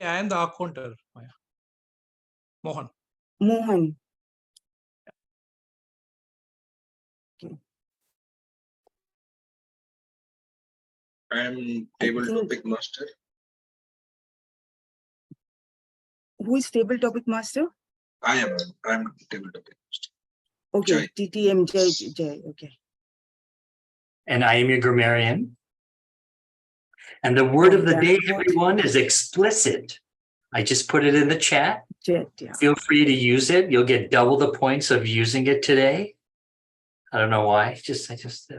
I am the accounter, Maya. Mohan. Mohan. Okay. I am table topic master. Who is table topic master? I am table topic master. Okay, TTMJ. Okay. And I am your grammarian. And the word of the day, everyone, is explicit. I just put it in the chat. Yeah. Feel free to use it. You'll get double the points of using it today. I don't know why. I just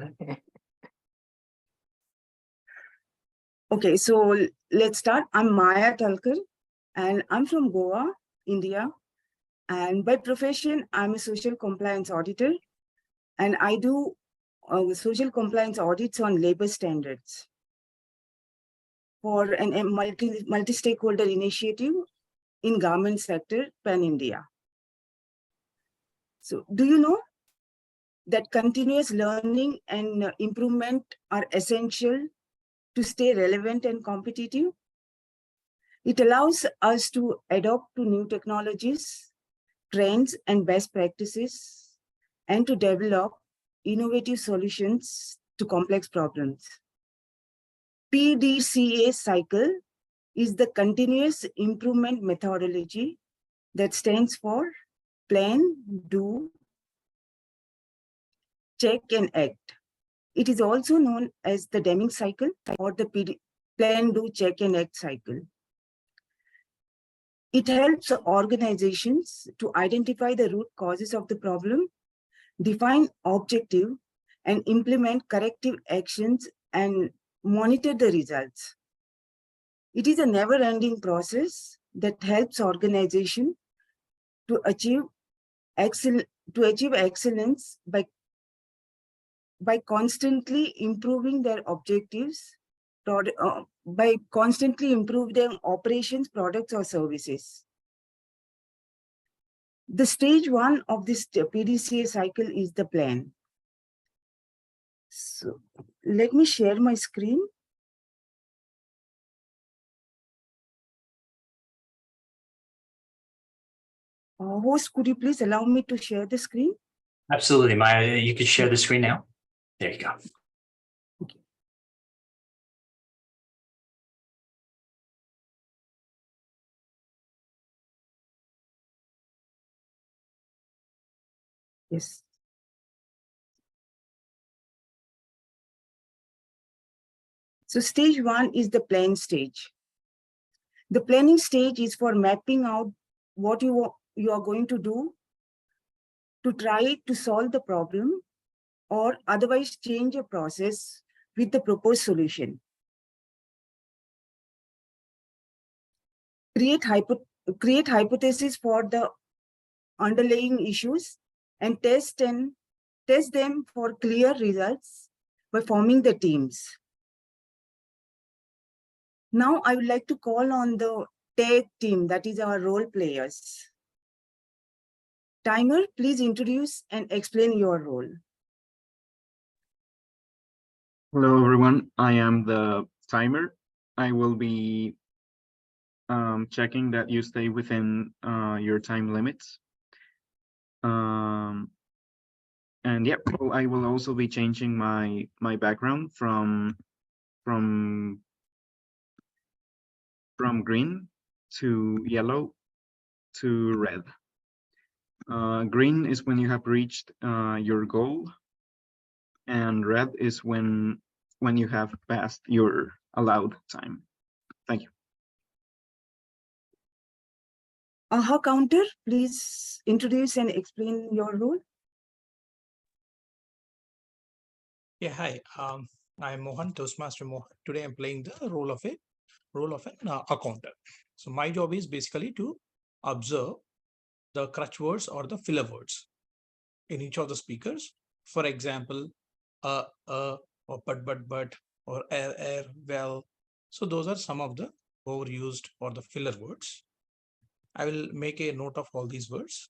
Okay, so let's start. I'm Maya Talkar, and I'm from Goa, India. And by profession, I'm a social compliance auditor, and I do social compliance audits on labor standards for a multi-stakeholder initiative in garment sector, pan-India. So do you know that continuous learning and improvement are essential to stay relevant and competitive? It allows us to adopt to new technologies, trends, and best practices, and to develop innovative solutions to complex problems. PDCA cycle is the continuous improvement methodology that stands for plan, do, check, and act. It is also known as the Deming cycle or the plan, do, check, and act cycle. It helps organizations to identify the root causes of the problem, define objective, and implement corrective actions and monitor the results. It is a never-ending process that helps organizations to achieve excellence by constantly improving their objectives, by constantly improving their operations, products, or services. The stage one of this PDCA cycle is the plan. So let me share my screen. Host, could you please allow me to share the screen? Absolutely, Maya. You can share the screen now. There you go. Okay. Yes. So stage one is the plan stage. The planning stage is for mapping out what you are going to do to try to solve the problem or otherwise change a process with the proposed solution. Create hypotheses for the underlying issues and test them for clear results by forming the teams. Now I would like to call on the tag team, that is our role players. Timer, please introduce and explain your role. Hello, everyone. I am the timer. I will be checking that you stay within your time limits. And yeah, I will also be changing my background from green to yellow to red. Green is when you have reached your goal, and red is when you have passed your allowed time. Thank you. Aha counter, please introduce and explain your role. Yeah, hi. I'm Mohan, Toastmaster Mohan. Today I'm playing the role of an accountant. So my job is basically to observe the crutch words or the filler words in each of the speakers. For example, or but, or air, well. So those are some of the overused or the filler words. I will make a note of all these words,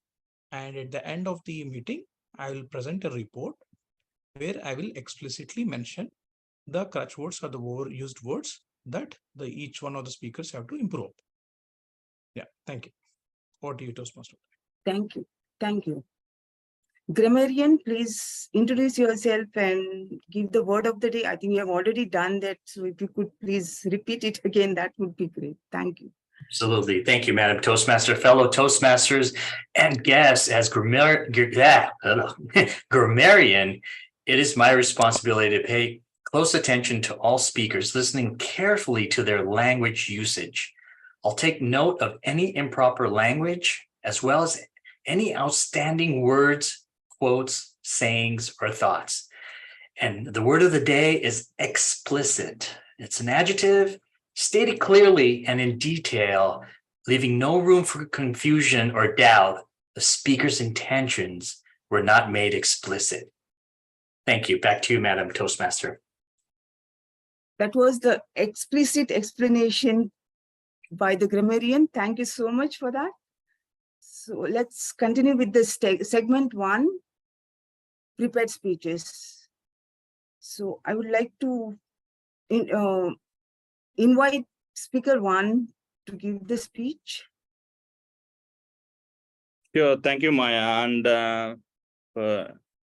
and at the end of the meeting, I will present a report where I will explicitly mention the crutch words or the overused words that each one of the speakers have to improve. Yeah, thank you. Over to you, Toastmaster. Thank you. Thank you. Grammarian, please introduce yourself and give the word of the day. I think you have already done that. So if you could please repeat it again, that would be great. Thank you. Absolutely. Thank you, Madam Toastmaster, fellow Toastmasters and guests. As grammarian, it is my responsibility to pay close attention to all speakers, listening carefully to their language usage. I'll take note of any improper language, as well as any outstanding words, quotes, sayings, or thoughts. And the word of the day is explicit. It's an adjective stated clearly and in detail, leaving no room for confusion or doubt. The speaker's intentions were not made explicit. Thank you. Back to you, Madam Toastmaster. That was the explicit explanation by the grammarian. Thank you so much for that. So let's continue with the segment 1, prepared speeches. So I would like to invite speaker 1 to give the speech. Sure, thank you, Maya. And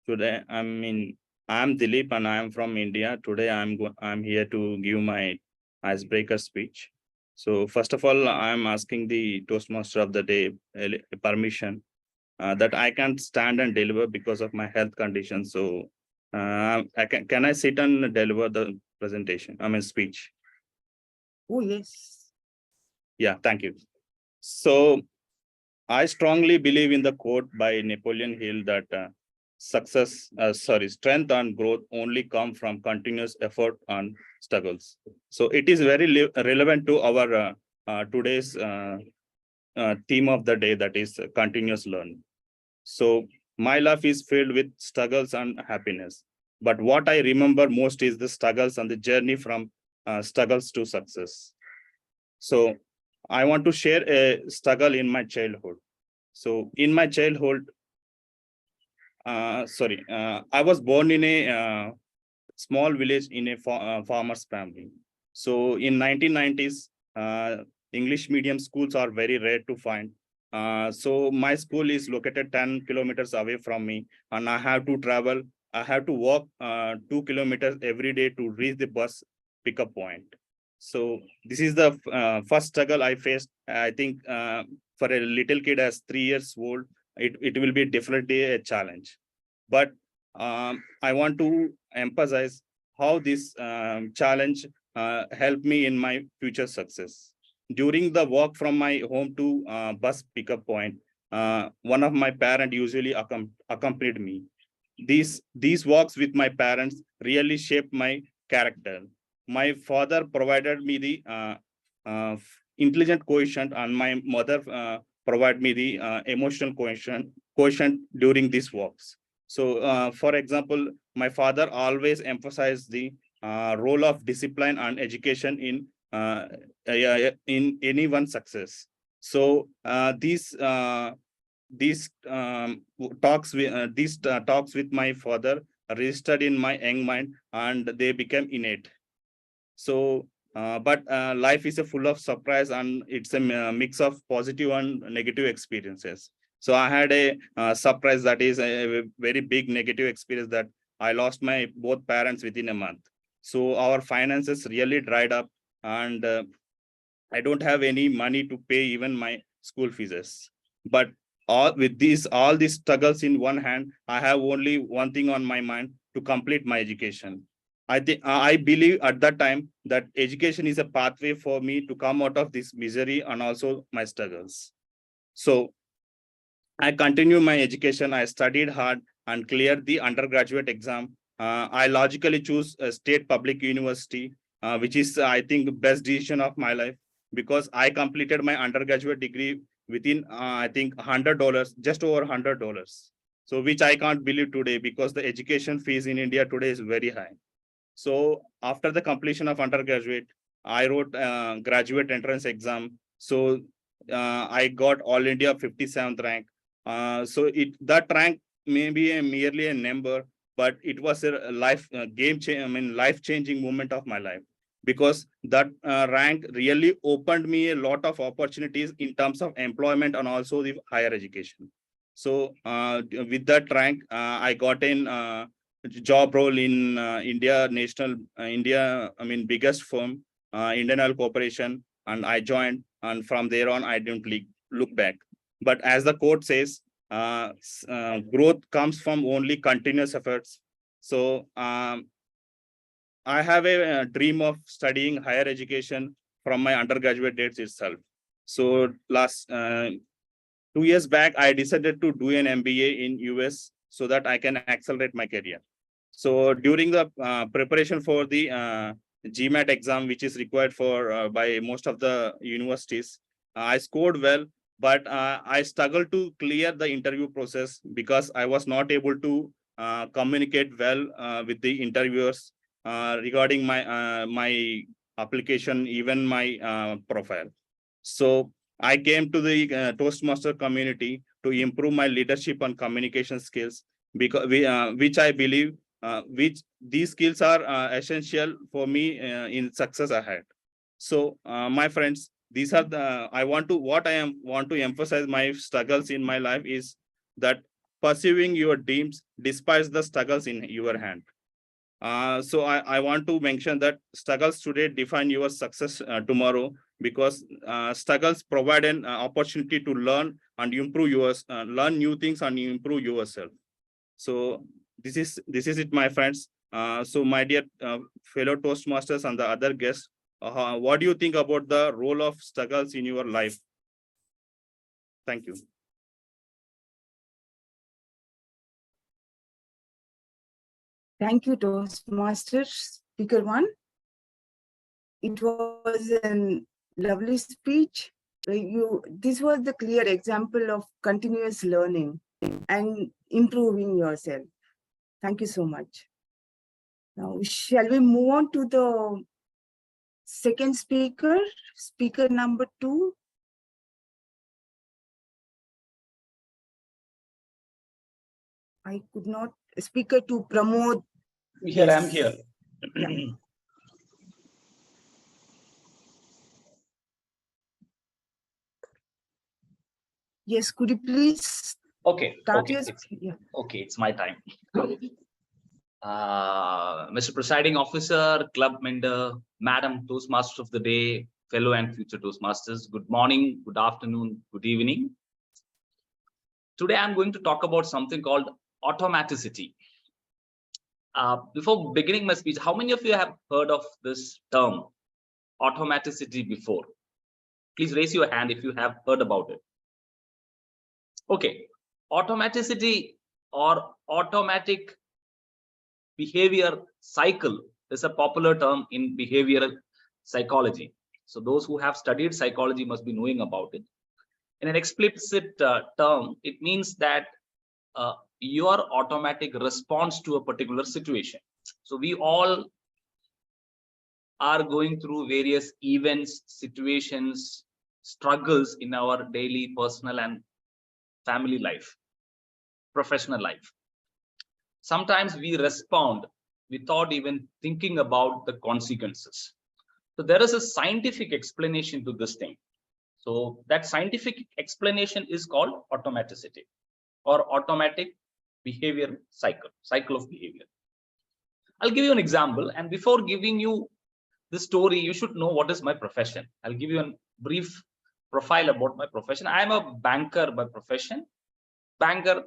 today, I'm Dilip and I'm from India. Today, I'm here to give my icebreaker speech. So first of all, I'm asking the Toastmaster of the day permission that I can't stand and deliver because of my health condition. So can I sit and deliver the presentation? Speech. Oh, yes. Yeah, thank you. So I strongly believe in the quote by Napoleon Hill that strength and growth only come from continuous effort and struggles. So it is very relevant to our today's theme of the day, that is continuous learning. So my life is filled with struggles and happiness. But what I remember most is the struggles and the journey from struggles to success. So I want to share a struggle in my childhood. So in my childhood, I was born in a small village in a farmer's family. So in 1990s, English medium schools are very rare to find. So my school is located 10 kilometers away from me, and I have to walk 2 kilometers every day to reach the bus pickup point. So this is the first struggle I faced. I think for a little kid as 3 years old, it will be definitely a challenge. But I want to emphasize how this challenge helped me in my future success. During the walk from my home to bus pickup point, one of my parents usually accompanied me. These walks with my parents really shaped my character. My father provided me the intelligent quotient, and my mother provided me the emotional quotient during these walks. So, for example, my father always emphasized the role of discipline and education in anyone's success. So these talks with my father registered in my young mind, and they became innate. So, but life is a full of surprise, and it's a mix of positive and negative experiences. So I had a surprise, that is a very big negative experience, that I lost my both parents within a month. So our finances really dried up, and I don't have any money to pay even my school fees. But all these struggles in one hand, I have only one thing on my mind: to complete my education. I believe at that time that education is a pathway for me to come out of this misery and also my struggles. So I continued my education. I studied hard and cleared the undergraduate exam. I logically choose a state public university, which is, I think, the best decision of my life, because I completed my undergraduate degree within, I think, $100, just over $100. So which I can't believe today, because the education fees in India today is very high. So after the completion of undergraduate, I wrote graduate entrance exam. So I got All India 57th rank. So that rank may be merely a number, but it was a life life-changing moment of my life, because that rank really opened me a lot of opportunities in terms of employment and also the higher education. So with that rank, I got in job role in India biggest firm, Indian Oil Corporation, and I joined, and from there on I didn't look back. But as the quote says, growth comes from only continuous efforts. So I have a dream of studying higher education from my undergraduate days itself. So last 2 years back, I decided to do an MBA in US so that I can accelerate my career. So during the preparation for the GMAT exam, which is required for by most of the universities, I scored well, but I struggled to clear the interview process because I was not able to communicate well with the interviewers regarding my application, even my profile. So I came to the Toastmaster community to improve my leadership and communication skills, because which I believe which these skills are essential for me in success ahead. So my friends, these are the what I want to emphasize my struggles in my life is that pursuing your dreams despite the struggles in your hand. So I want to mention that struggles today define your success tomorrow, because struggles provide an opportunity to learn and improve learn new things and improve yourself. So this is it, my friends. So my dear fellow Toastmasters and the other guests, what do you think about the role of struggles in your life? Thank you. Thank you, Toastmasters. Speaker one. It was a lovely speech. This was the clear example of continuous learning and improving yourself. Thank you so much. Now, shall we move on to the second speaker, speaker number 2? I could not, speaker 2, Pramod. Here, Yes. I'm here. Yeah. Yes, could you please Okay, start okay, your okay, it's my time. Mr. Presiding Officer, Club Member, Madam Toastmaster of the Day, fellow and future Toastmasters, good morning, good afternoon, good evening. Today, I'm going to talk about something called automaticity. Before beginning my speech, how many of you have heard of this term, automaticity, before? Please raise your hand if you have heard about it. Okay, automaticity or automatic behavior cycle is a popular term in behavioral psychology. So those who have studied psychology must be knowing about it. In an explicit term, it means that your automatic response to a particular situation. So we all are going through various events, situations, struggles in our daily personal and family life, professional life. Sometimes we respond without even thinking about the consequences. So there is a scientific explanation to this thing. So that scientific explanation is called automaticity or automatic behavior cycle of behavior. I'll give you an example, and before giving you the story, you should know what is my profession. I'll give you a brief profile about my profession. I am a banker by profession. Banker,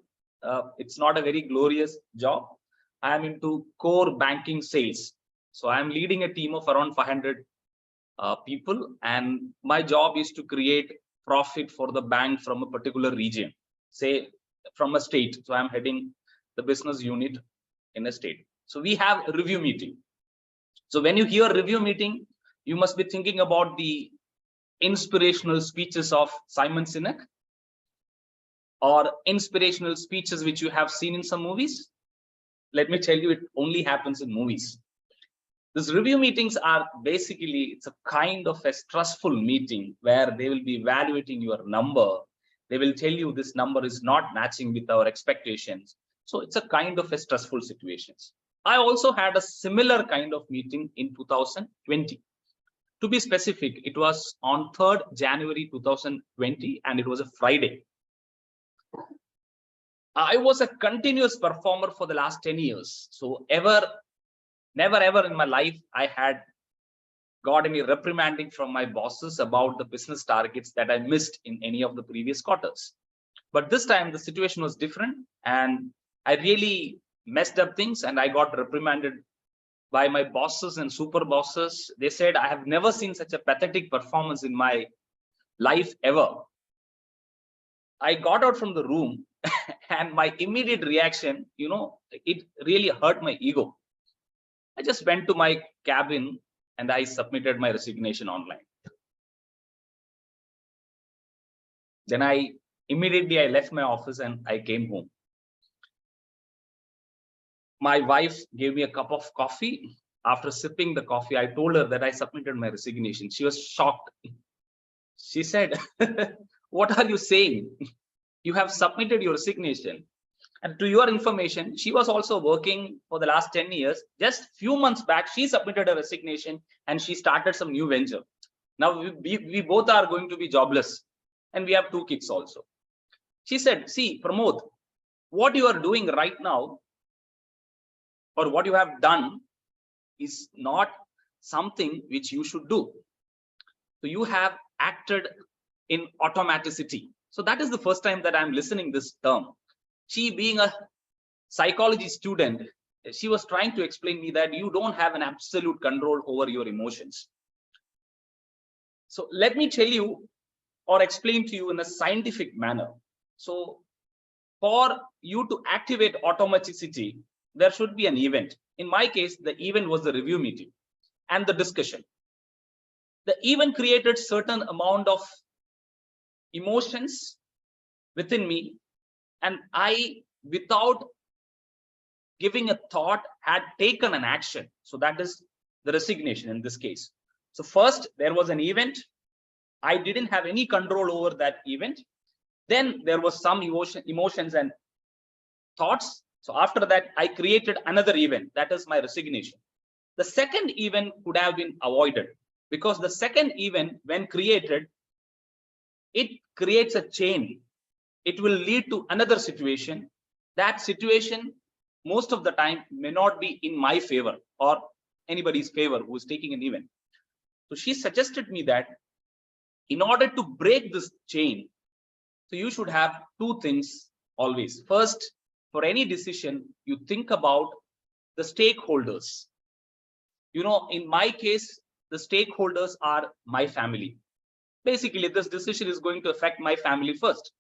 it's not a very glorious job. I am into core banking sales. So I'm leading a team of around 500 people, and my job is to create profit for the bank from a particular region, say from a state. So I'm heading the business unit in a state. So we have a review meeting. So when you hear review meeting, you must be thinking about the inspirational speeches of Simon Sinek, or inspirational speeches which you have seen in some movies. Let me tell you, it only happens in movies. These review meetings are basically, it's a kind of a stressful meeting where they will be evaluating your number. They will tell you this number is not matching with our expectations. So it's a kind of a stressful situations. I also had a similar kind of meeting in 2020. To be specific, it was on 3rd January 2020, and it was a Friday. I was a continuous performer for the last 10 years. So never ever in my life I had got any reprimanding from my bosses about the business targets that I missed in any of the previous quarters. But this time the situation was different, and I really messed up things, and I got reprimanded by my bosses and super bosses. They said, I have never seen such a pathetic performance in my life ever. I got out from the room and my immediate reaction, it really hurt my ego. I just went to my cabin and I submitted my resignation online. Then I left my office and I came home. My wife gave me a cup of coffee. After sipping the coffee, I told her that I submitted my resignation. She was shocked. She said, what are you saying? You have submitted your resignation. And to your information, she was also working for the last 10 years. Just few months back, she submitted a resignation and she started some new venture. Now we both are going to be jobless, and we have 2 kids also. She said, see, Pramod, what you are doing right now, or what you have done, is not something which you should do. So you have acted in automaticity. So that is the first time that I'm listening this term. She, being a psychology student, she was trying to explain me that you don't have an absolute control over your emotions. So let me tell you or explain to you in a scientific manner. So for you to activate automaticity, there should be an event. In my case, the event was the review meeting and the discussion. The event created certain amount of emotions within me, and I, without giving a thought, had taken an action. So that is the resignation in this case. So first there was an event. I didn't have any control over that event. Then there was some emotions and thoughts. So after that, I created another event, that is my resignation. The second event could have been avoided, because the second event, when created, it creates a chain. It will lead to another situation. That situation, most of the time, may not be in my favor or anybody's favor who is taking an event. So she suggested me that in order to break this chain, so you should have 2 things always. First, for any decision, you think about the stakeholders. In my case, the stakeholders are my family. Basically, this decision is going to affect my family first.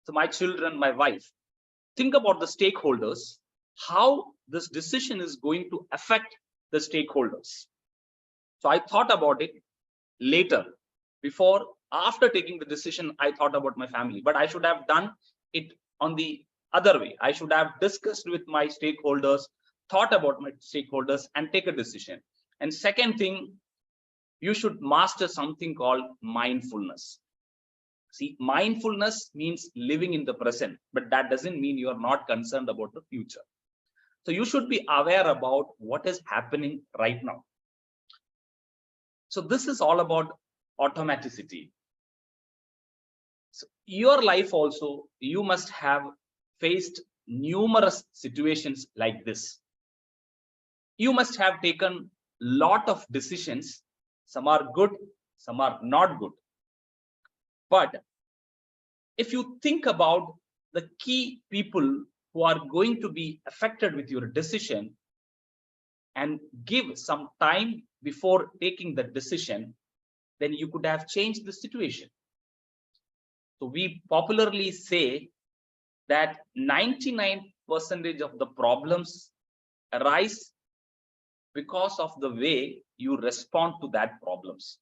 So my children, my wife. Think about the stakeholders, how this decision is going to affect the stakeholders. So I thought about it later. After taking the decision, I thought about my family, but I should have done it on the other way. I should have discussed with my stakeholders, thought about my stakeholders, and take a decision. And second thing, you should master something called mindfulness. See, mindfulness means living in the present, but that doesn't mean you are not concerned about the future. So you should be aware about what is happening right now. So this is all about automaticity. So your life also, you must have faced numerous situations like this. You must have taken a lot of decisions. Some are good, some are not good. But if you think about the key people who are going to be affected with your decision and give some time before taking the decision, then you could have changed the situation. So we popularly say that 99% of the problems arise because of the way you respond to that problems.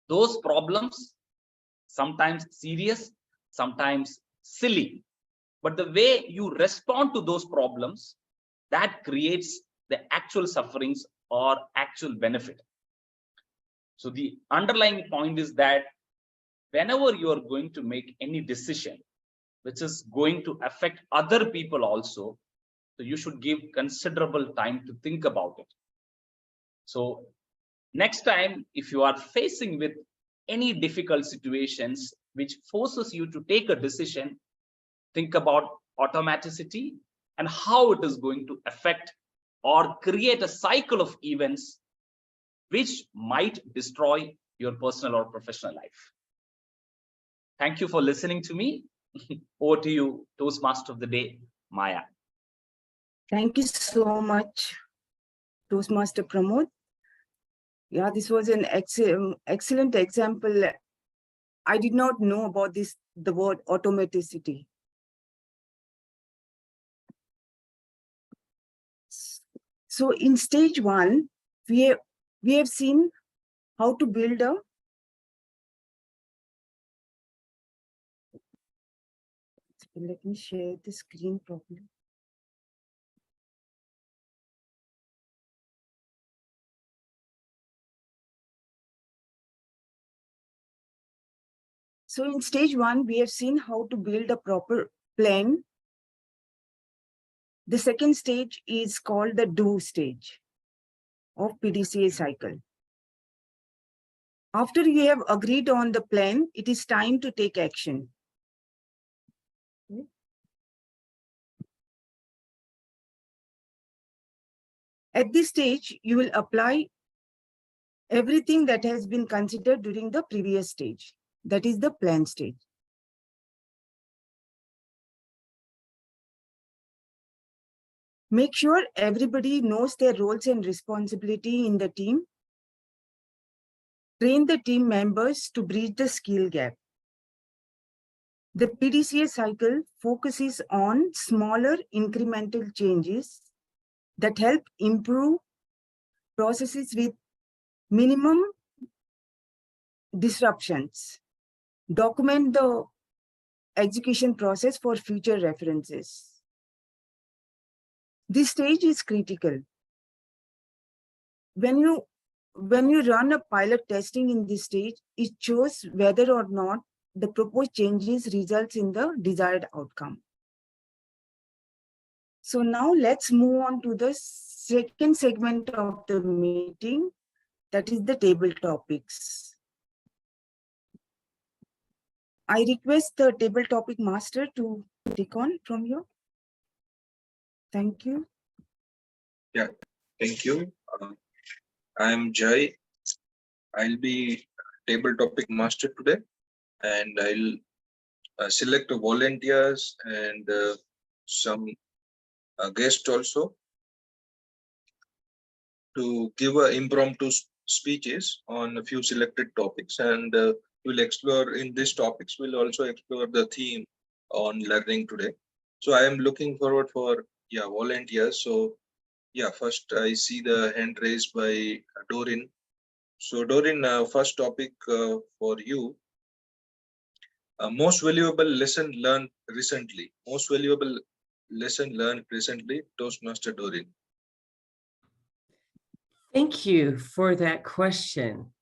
Those problems, sometimes serious, sometimes silly, but the way you respond to those problems, that creates the actual sufferings or actual benefit. So the underlying point is that whenever you are going to make any decision which is going to affect other people also, So you should give considerable time to think about it. So next time, if you are facing with any difficult situations which forces you to take a decision, think about automaticity and how it is going to affect or create a cycle of events which might destroy your personal or professional life. Thank you for listening to me. Over to you, Toastmaster of the Day, Maya. Thank you so much, Toastmaster Pramod. Yeah, this was an excellent example. I did not know about the word automaticity. So in stage 1, we have seen how to build a let me share the screen properly. So in stage 1, we have seen how to build a proper plan. The second stage is called the do stage of PDCA cycle. After you have agreed on the plan, it is time to take action. At this stage, you will apply everything that has been considered during the previous stage. That is the plan stage. Make sure everybody knows their roles and responsibility in the team. Train the team members to bridge the skill gap. The PDCA cycle focuses on smaller incremental changes that help improve processes with minimum disruptions. Document the execution process for future references. This stage is critical. When you run a pilot testing in this stage, it shows whether or not the proposed changes results in the desired outcome. So now let's move on to the second segment of the meeting, that is the table topics. I request the table topic master to take on from you. Thank you. Yeah, thank you. I am Jai. I'll be table topic master today, and I'll select the volunteers and some guests also to give impromptu speeches on a few selected topics, and we'll explore in these topics. We'll also explore the theme on learning today. So I am looking forward for volunteers. So first I see the hand raised by Dorin. So Dorin, first topic for you. Most valuable lesson learned recently. Most valuable lesson learned recently, Toastmaster Dorin. Thank you for that question.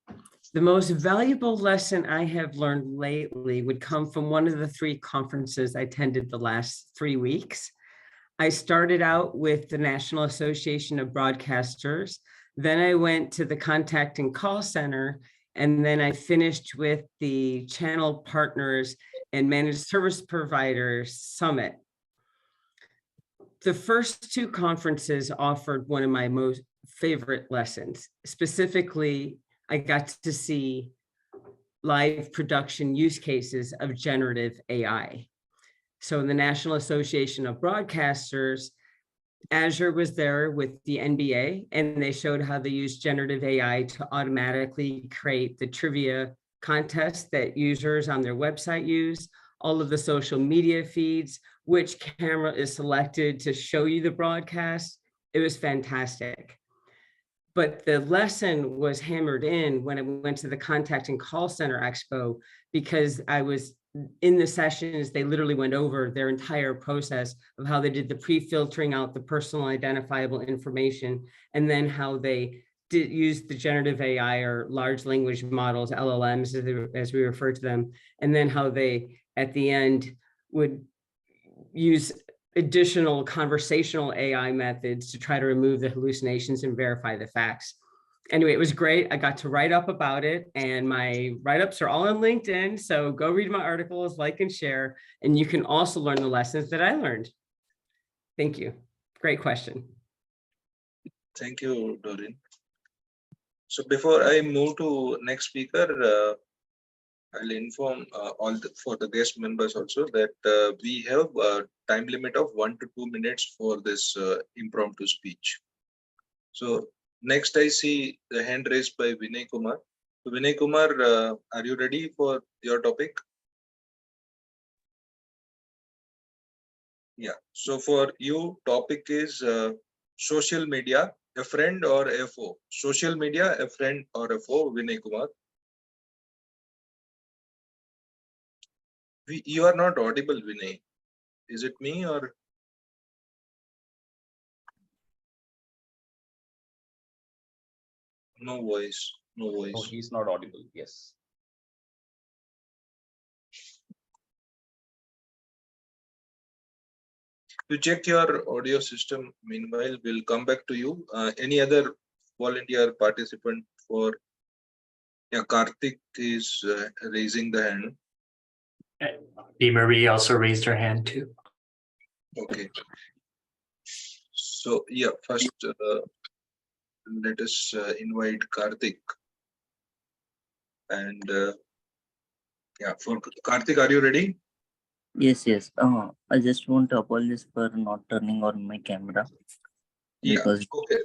The most valuable lesson I have learned lately would come from one of the 3 conferences I attended the last 3 weeks. I started out with the National Association of Broadcasters. Then I went to the Contact and Call Center, and then I finished with the Channel Partners and Managed Service Providers Summit. The first 2 conferences offered one of my most favorite lessons. Specifically, I got to see live production use cases of generative AI. So in the National Association of Broadcasters, Azure was there with the NBA, and they showed how they use generative AI to automatically create the trivia contest that users on their website use, all of the social media feeds, which camera is selected to show you the broadcast. It was fantastic. But the lesson was hammered in when I went to the Contact and Call Center Expo, because I was in the sessions, they literally went over their entire process of how they did the pre-filtering out the personal identifiable information, and then how they did use the generative AI or large language models, LLMs, as we refer to them, and then how they, at the end, would use additional conversational AI methods to try to remove the hallucinations and verify the facts. Anyway, it was great. I got to write up about it, and my write-ups are all on LinkedIn. So go read my articles, like and share, and you can also learn the lessons that I learned. Thank you. Great question. Thank you, Doreen. So before I move to next speaker, I'll inform for the guest members also that we have a time limit of 1 to 2 minutes for this impromptu speech. So next I see the hand raised by Vinay Kumar. So Vinay Kumar, are you ready for your topic? Yeah. So for you, topic is social media, a friend or a foe? Social media, a friend or a foe, Vinay Kumar? You are not audible, Vinay. Is it me or? No voice, no No, voice. he's not audible. Yes. You check your audio system. Meanwhile, we'll come back to you. Any other volunteer participant for? Yeah, Karthik is raising the hand. Marie also raised her hand too. Okay. So yeah, first let us invite Karthik. And yeah, for Karthik, are you ready? Yes, yes. I just want to apologize for not turning on my camera. Yeah. Because Okay.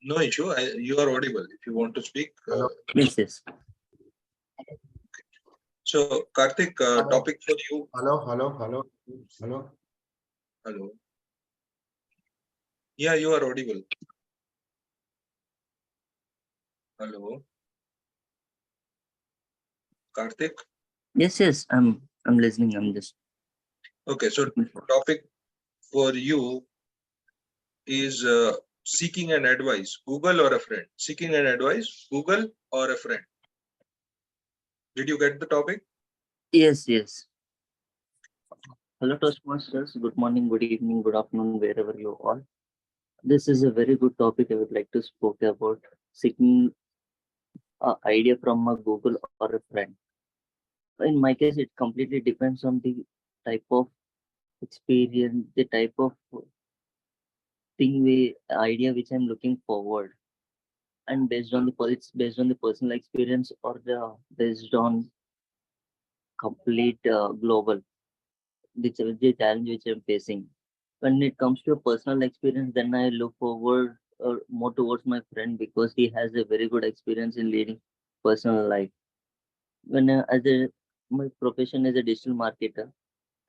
No issue. You are audible. If you want to speak. yes, yes. So Karthik, topic for you. Hello. Hello. Yeah, you are audible. Hello. Karthik. Yes, yes. I'm listening. I'm just. Okay. So topic for you is seeking an advice, Google or a friend? Seeking an advice, Google or a friend? Did you get the topic? Yes, yes. Hello, Toastmasters. Good morning, good evening, good afternoon, wherever you are. This is a very good topic I would like to speak about. Seeking an idea from a Google or a friend. In my case, it completely depends on the type of experience, the type of idea which I'm looking forward, and based on it's based on the personal experience or based on complete global the challenge which I'm facing. When it comes to a personal experience, then I look forward more towards my friend because he has a very good experience in leading personal life. When my profession is a digital marketer,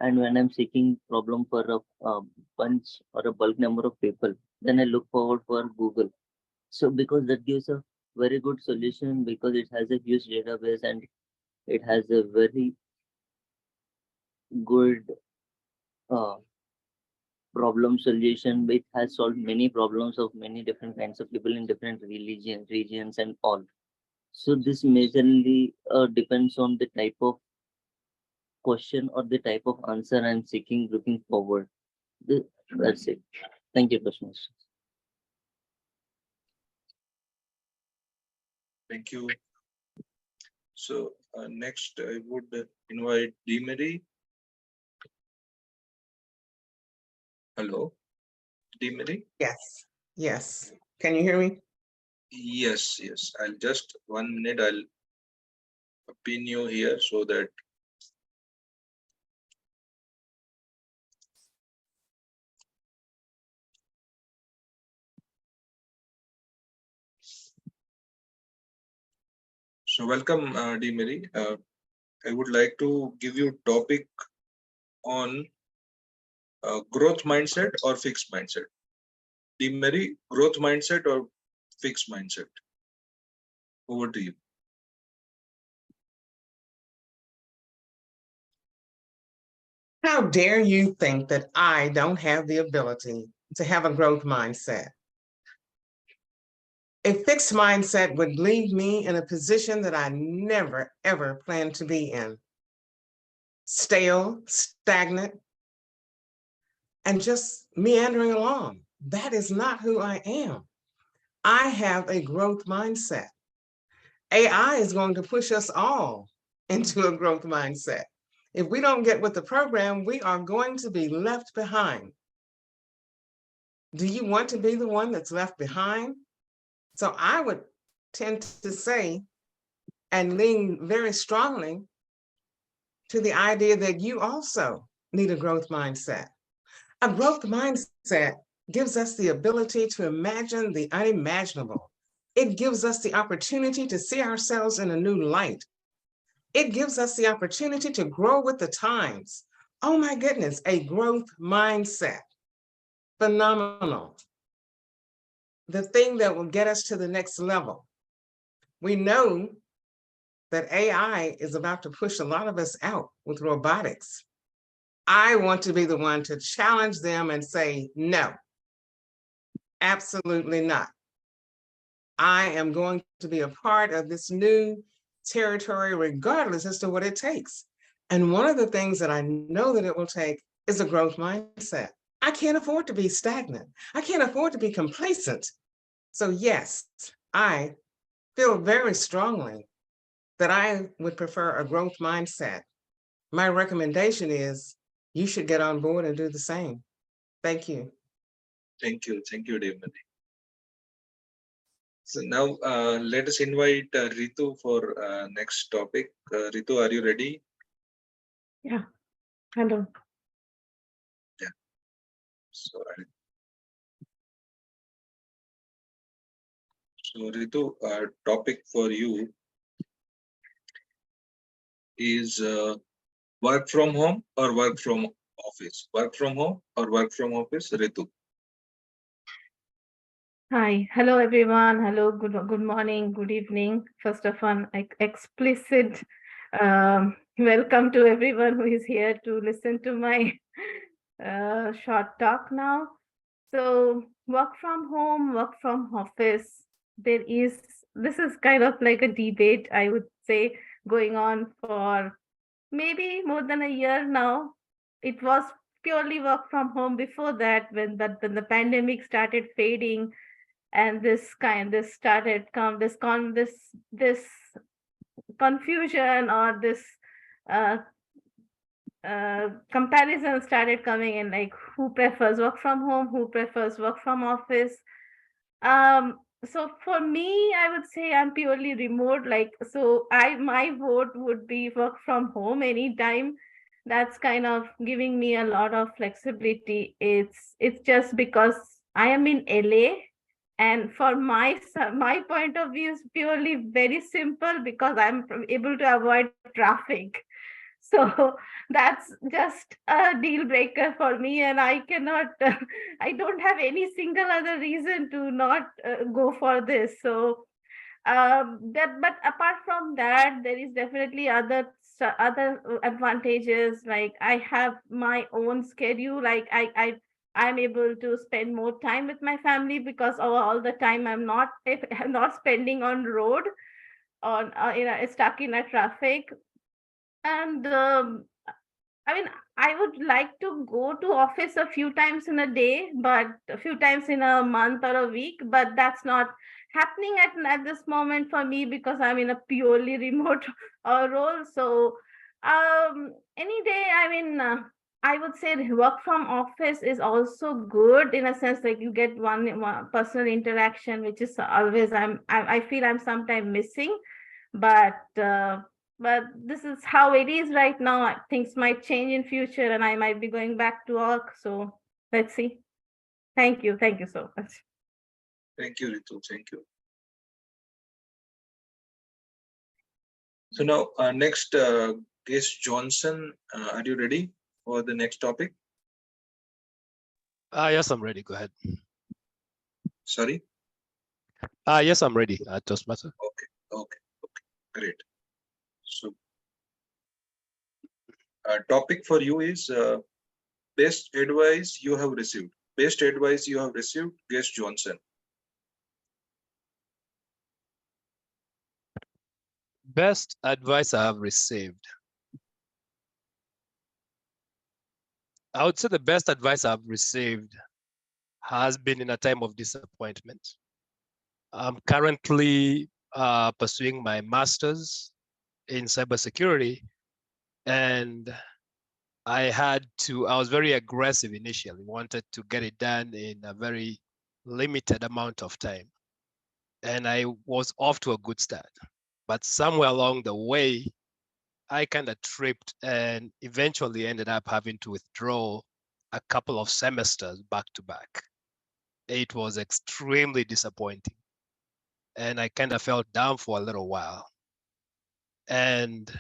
and when I'm seeking problem for a bunch or a bulk number of people, then I look forward for Google. So because that gives a very good solution because it has a huge database and it has a very good uh, problem solution. It has solved many problems of many different kinds of people in different regions and all. So this majorly depends on the type of question or the type of answer I'm seeking looking forward. That's it. Thank you, Toastmasters. Thank you. So next I would invite Demery. Hello, Demery. Yes. Can you hear me? Yes. I'll just 1 minute. I'll pin you here so that. So welcome, Demery. I would like to give you topic on growth mindset or fixed mindset. Demery, growth mindset or fixed mindset? Over to you. How dare you think that I don't have the ability to have a growth mindset? A fixed mindset would leave me in a position that I never, ever planned to be in. Stale, stagnant, and just meandering along. That is not who I am. I have a growth mindset. AI is going to push us all into a growth mindset. If we don't get with the program, we are going to be left behind. Do you want to be the one that's left behind? So I would tend to say and lean very strongly to the idea that you also need a growth mindset. A growth mindset gives us the ability to imagine the unimaginable. It gives us the opportunity to see ourselves in a new light. It gives us the opportunity to grow with the times. Oh my goodness, a growth mindset. Phenomenal. The thing that will get us to the next level. We know that AI is about to push a lot of us out with robotics. I want to be the one to challenge them and say, no, absolutely not. I am going to be a part of this new territory, regardless as to what it takes. And one of the things that I know that it will take is a growth mindset. I can't afford to be stagnant. I can't afford to be complacent. So yes, I feel very strongly that I would prefer a growth mindset. My recommendation is you should get on board and do the same. Thank you. Thank you, Devmani. So now let us invite Ritu for next topic. Ritu, are you ready? Yeah, hello. Yeah. So Ritu, topic for you is work from home or work from office? Work from home or work from office, Ritu? Hi, hello everyone. Hello, good morning, good evening. First of all, explicit welcome to everyone who is here to listen to my short talk now. So work from home, work from office. This is kind of like a debate, I would say, going on for maybe more than a year now. It was purely work from home before that, when the pandemic started fading and this confusion or this uh, comparison started coming in, like who prefers work from home, who prefers work from office. So for me, I would say I'm purely remote. Like, so my vote would be work from home anytime. That's kind of giving me a lot of flexibility. It's just because I am in LA, and for my point of view is purely very simple because I'm able to avoid traffic. So that's just a deal breaker for me, and I cannot, I don't have any single other reason to not go for this. So but apart from that, there is definitely other advantages. Like I have my own schedule. Like I'm able to spend more time with my family because all the time I'm not spending on road, on stuck in a traffic. And I mean, I would like to go to office a few times in a day, but a few times in a month or a week, but that's not happening at this moment for me because I'm in a purely remote role. So any day, I mean, I would say the work from office is also good in a sense, like you get one personal interaction, which is always I feel I'm sometimes missing, but this is how it is right now. Things might change in future and I might be going back to work. So let's see. Thank you so much. Thank you, Ritu. Thank you. So now next, Guest Johnson, are you ready for the next topic? Yes, I'm ready. Go ahead. Sorry? Yes, I'm ready. Toastmaster. Okay, great. So topic for you is best advice you have received. Best advice you have received, Guest Johnson. Best advice I have received. I would say the best advice I've received has been in a time of disappointment. I'm currently pursuing my master's in cybersecurity, and I was very aggressive initially, wanted to get it done in a very limited amount of time. And I was off to a good start. But somewhere along the way, I kind of tripped and eventually ended up having to withdraw a couple of semesters back to back. It was extremely disappointing. And I kind of felt down for a little while. And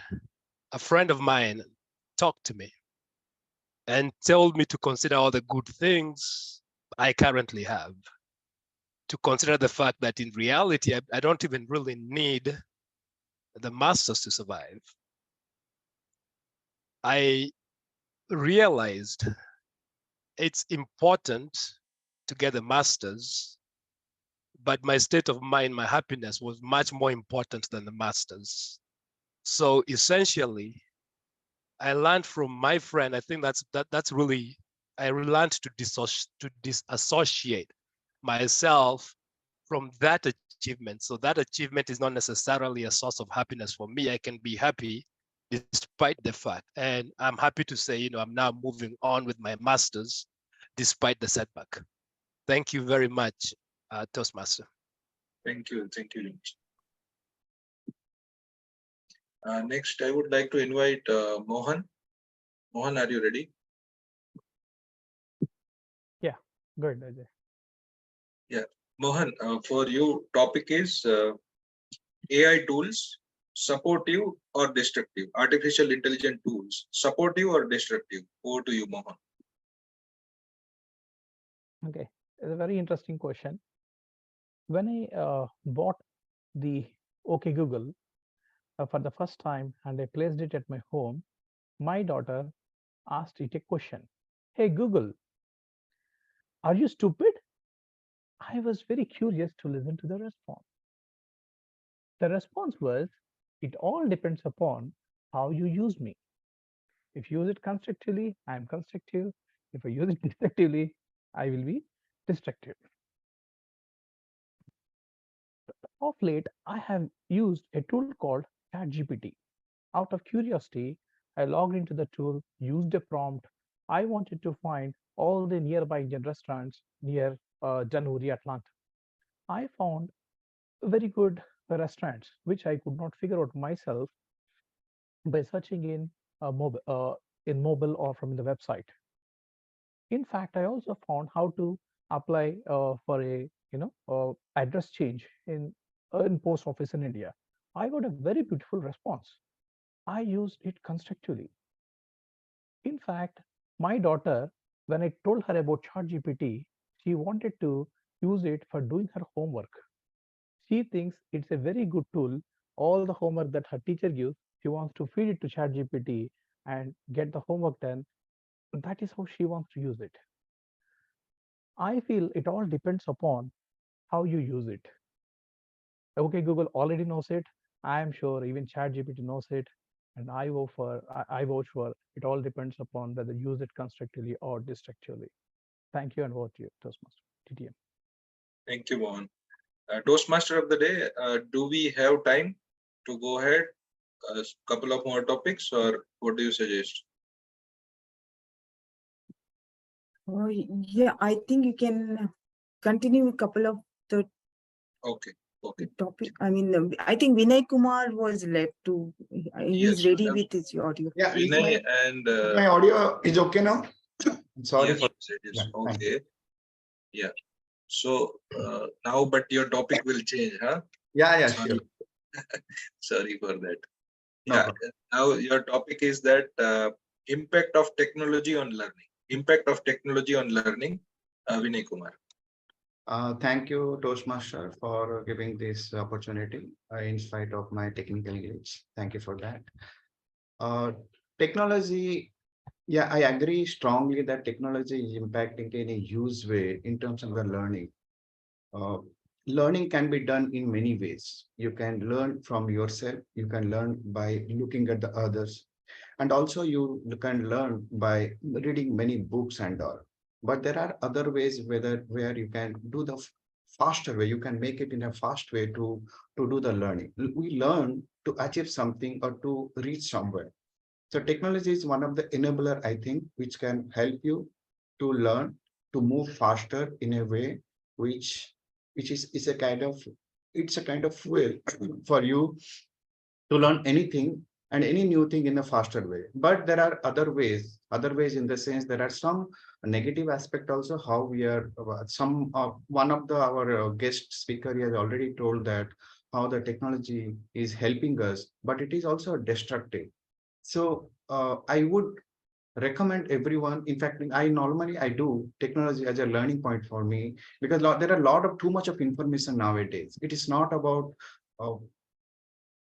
a friend of mine talked to me and told me to consider all the good things I currently have, to consider the fact that in reality, I don't even really need the masters to survive. I realized it's important to get the masters, but my state of mind, my happiness was much more important than the masters. So essentially, I learned from my friend. I think that's really, I learned to disassociate myself from that achievement. So that achievement is not necessarily a source of happiness for me. I can be happy despite the fact. And I'm happy to say, I'm now moving on with my master's despite the setback. Thank you very much, Toastmaster. Thank you, Lynch. Next, I would like to invite Mohan. Mohan, are you ready? Yeah, good, Ajay. Yeah, Mohan, for you, topic is AI tools, supportive or destructive? Artificial intelligence tools, supportive or destructive? Over to you, Mohan. Okay, it's a very interesting question. When I bought the OK Google for the first time and I placed it at my home, my daughter asked it a question. Hey Google, are you stupid? I was very curious to listen to the response. The response was, it all depends upon how you use me. If you use it constructively, I am constructive. If I use it destructively, I will be destructive. Of late, I have used a tool called ChatGPT. Out of curiosity, I logged into the tool, used a prompt. I wanted to find all the nearby Indian restaurants near Januri, Atlanta. I found very good restaurants, which I could not figure out myself by searching in mobile or from the website. In fact, I also found how to apply for a address change in post office in India. I got a very beautiful response. I used it constructively. In fact, my daughter, when I told her about ChatGPT, she wanted to use it for doing her homework. She thinks it's a very good tool. All the homework that her teacher gives, she wants to feed it to ChatGPT and get the homework done. That is how she wants to use it. I feel it all depends upon how you use it. Okay, Google already knows it. I am sure even ChatGPT knows it. And I vouch for it all depends upon whether you use it constructively or destructively. Thank you and over to you, Toastmaster TTM. Thank you, Mohan. Toastmaster of the day, do we have time to go ahead a couple of more topics, or what do you suggest? Oh, yeah, I think you can continue a couple of the Okay. topic. I mean, I think Vinay Kumar was left to. He's Yes, ready madam. with his audio. Yeah, Vinay and my audio is okay now. Sorry yes, for it is yeah, thank okay. Yeah. So now, but your topic will change, huh? yeah, Sorry. sure. Sorry for that. No Yeah. problem. Now your topic is that impact of technology on learning. Impact of technology on learning. Vinay Kumar. Thank you, Toastmaster, for giving this opportunity in spite of my technical glitch. Thank you for that. Technology, yeah, I agree strongly that technology is impacting in a huge way in terms of the learning. Uh, Learning can be done in many ways. You can learn from yourself. You can learn by looking at the others. And also you can learn by reading many books and all. But there are other ways where you can do the faster way. You can make it in a fast way to do the learning. We learn to achieve something or to reach somewhere. So technology is one of the enabler, I think, which can help you to learn, to move faster in a way which is a kind of, it's a kind of way for you to learn anything and any new thing in a faster way. But there are other ways in the sense there are some negative aspect also, how we are some one of the our guest speaker has already told that how the technology is helping us, but it is also destructive. So I would recommend everyone. In fact, I do technology as a learning point for me, because there are a lot of too much of information nowadays. It is not about uh,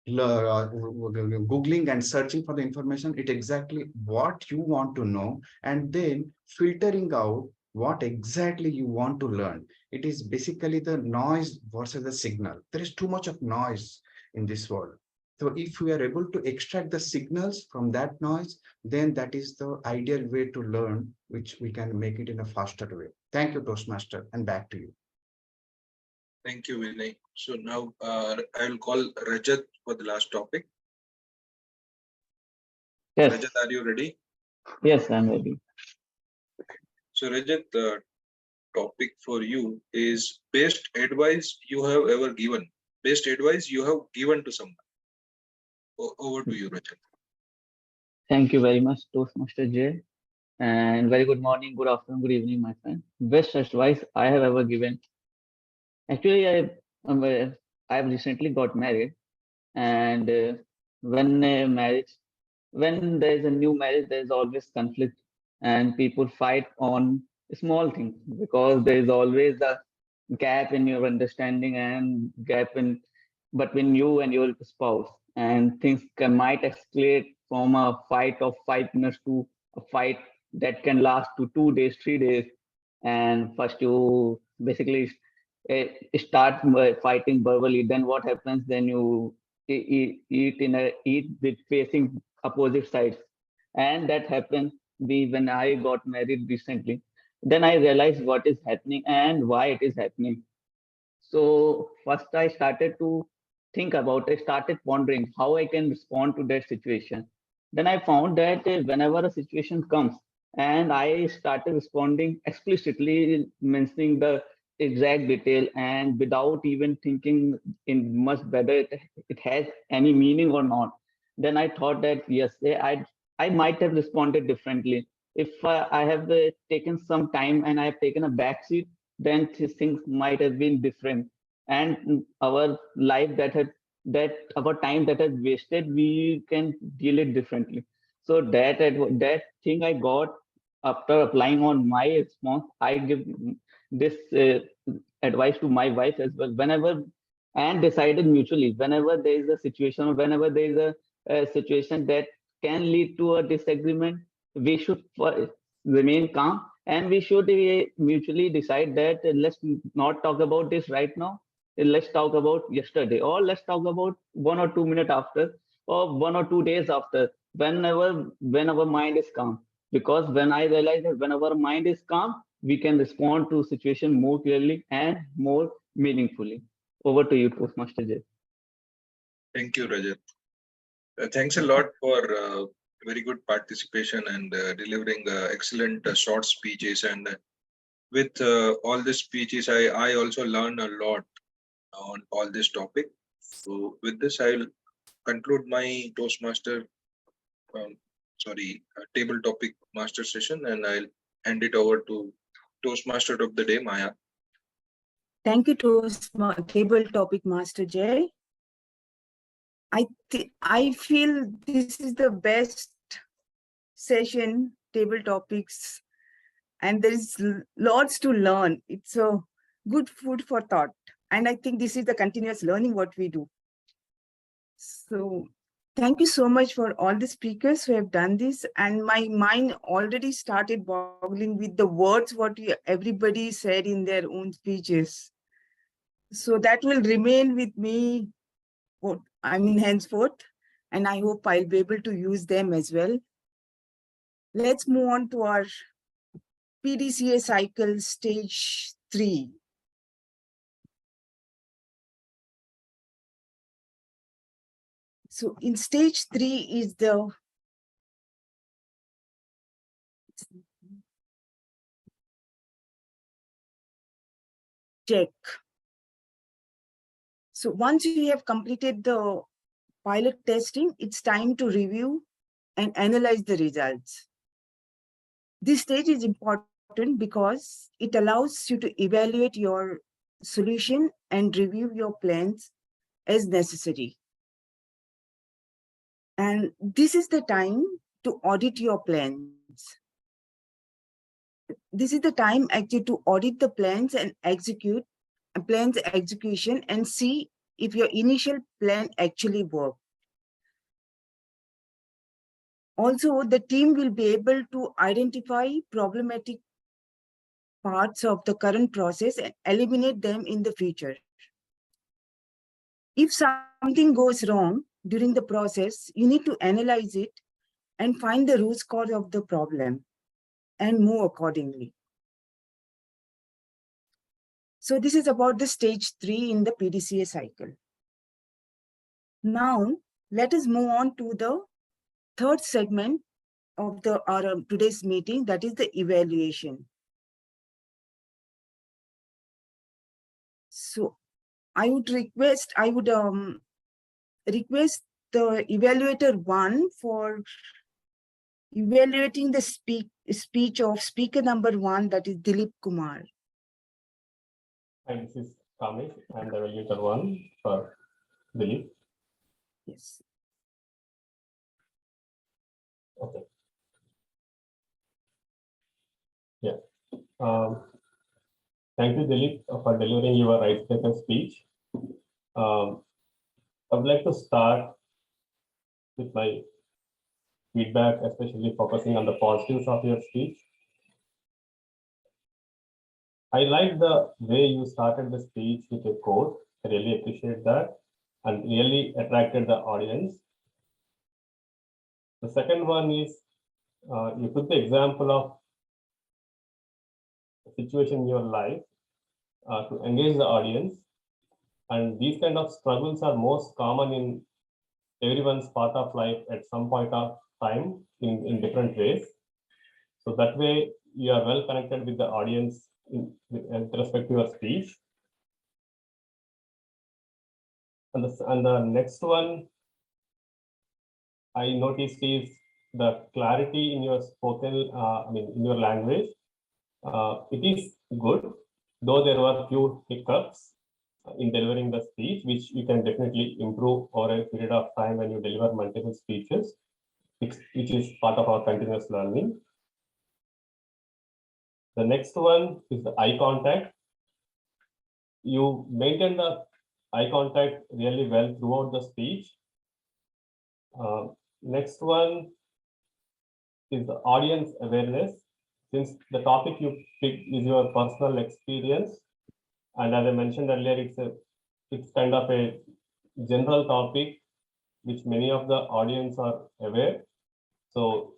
googling and searching for the information. It exactly what you want to know, and then filtering out what exactly you want to learn. It is basically the noise versus the signal. There is too much of noise in this world. So if we are able to extract the signals from that noise, then that is the ideal way to learn, which we can make it in a faster way. Thank you, Toastmaster, and back to you. Thank you, Vinay. So now I'll call Rajat for the last topic. Yes, Rajat, are you ready? yes, I'm ready. So Rajat, the topic for you is best advice you have ever given. Best advice you have given to someone. Over to you, Rajat. Thank you very much, Toastmaster Jay. And very good morning, good afternoon, good evening, my friend. Best advice I have ever given. Actually, I've recently got married, and when there is a new marriage, there is always conflict, and people fight on small things because there is always a gap in your understanding and gap in between you and your spouse, and things might escalate from a fight of 5 minutes to a fight that can last to 2 days, 3 days. And first you basically start fighting verbally. Then what happens? Then you eat with facing opposite sides, and that happened when I got married recently. Then I realized what is happening and why it is happening. So first I started to think about, I started pondering how I can respond to that situation. Then I found that whenever a situation comes, and I started responding explicitly, mentioning the exact detail and without even thinking in much whether it has any meaning or not. Then I thought that yes, I might have responded differently. If I have taken some time and I have taken a backseat, then things might have been different, and our life that our time that has wasted, we can deal it differently. So that thing I got after applying on my response. I give this advice to my wife as well, whenever, and decided mutually, whenever there is a situation or whenever there is a situation that can lead to a disagreement, we should remain calm, and we should mutually decide that let's not talk about this right now. Let's talk about yesterday, or let's talk about 1 or 2 minutes after, or 1 or 2 days after, when our mind is calm. Because when I realize that when our mind is calm, we can respond to situation more clearly and more meaningfully. Over to you, Toastmaster Jay. Thank you, Rajat. Thanks a lot for very good participation and delivering excellent short speeches. And with all the speeches, I also learned a lot on all this topic. So with this, I'll conclude my Toastmaster, table topic master session, and I'll hand it over to Toastmaster of the day, Maya. Thank you, Table Topic Master Jay. I feel this is the best session, table topics, and there is lots to learn. It's a good food for thought. And I think this is the continuous learning what we do. So thank you so much for all the speakers who have done this. And my mind already started boggling with the words what everybody said in their own speeches. So that will remain with me, henceforth. and I hope I'll be able to use them as well. Let's move on to our PDCA cycle stage 3. So in stage 3 is the check. So once you have completed the pilot testing, it's time to review and analyze the results. This stage is important because it allows you to evaluate your solution and review your plans as necessary. And this is the time to audit your plans. This is the time actually to audit the plans and execute plans execution and see if your initial plan actually worked. Also, the team will be able to identify problematic parts of the current process and eliminate them in the future. If something goes wrong during the process, you need to analyze it and find the root cause of the problem and move accordingly. So this is about the stage 3 in the PDCA cycle. Now, let us move on to the third segment of our today's meeting, that is the evaluation. So I would request the evaluator 1 for evaluating the speech of speaker number 1, that is Dilip Kumar. Hi, this is Kamesh. I'm the evaluator 1 for Dilip. Yes. Okay. Yeah. Thank you, Dilip, for delivering your icebreaker speech. I would like to start with my feedback, especially focusing on the positives of your speech. I like the way you started the speech with a quote. I really appreciate that and really attracted the audience. The second one is you took the example of a situation in your life to engage the audience. And these kind of struggles are most common in everyone's part of life at some point of time in different ways. So that way you are well connected with the audience with respect to your speech. And the next one I noticed is the clarity in your spoken, in your language. It is good, though there were few hiccups in delivering the speech, which you can definitely improve over a period of time when you deliver multiple speeches, which is part of our continuous learning. The next one is the eye contact. You maintain the eye contact really well throughout the speech. Next one is the audience awareness. Since the topic you picked is your personal experience, and as I mentioned earlier, it's kind of a general topic which many of the audience are aware. So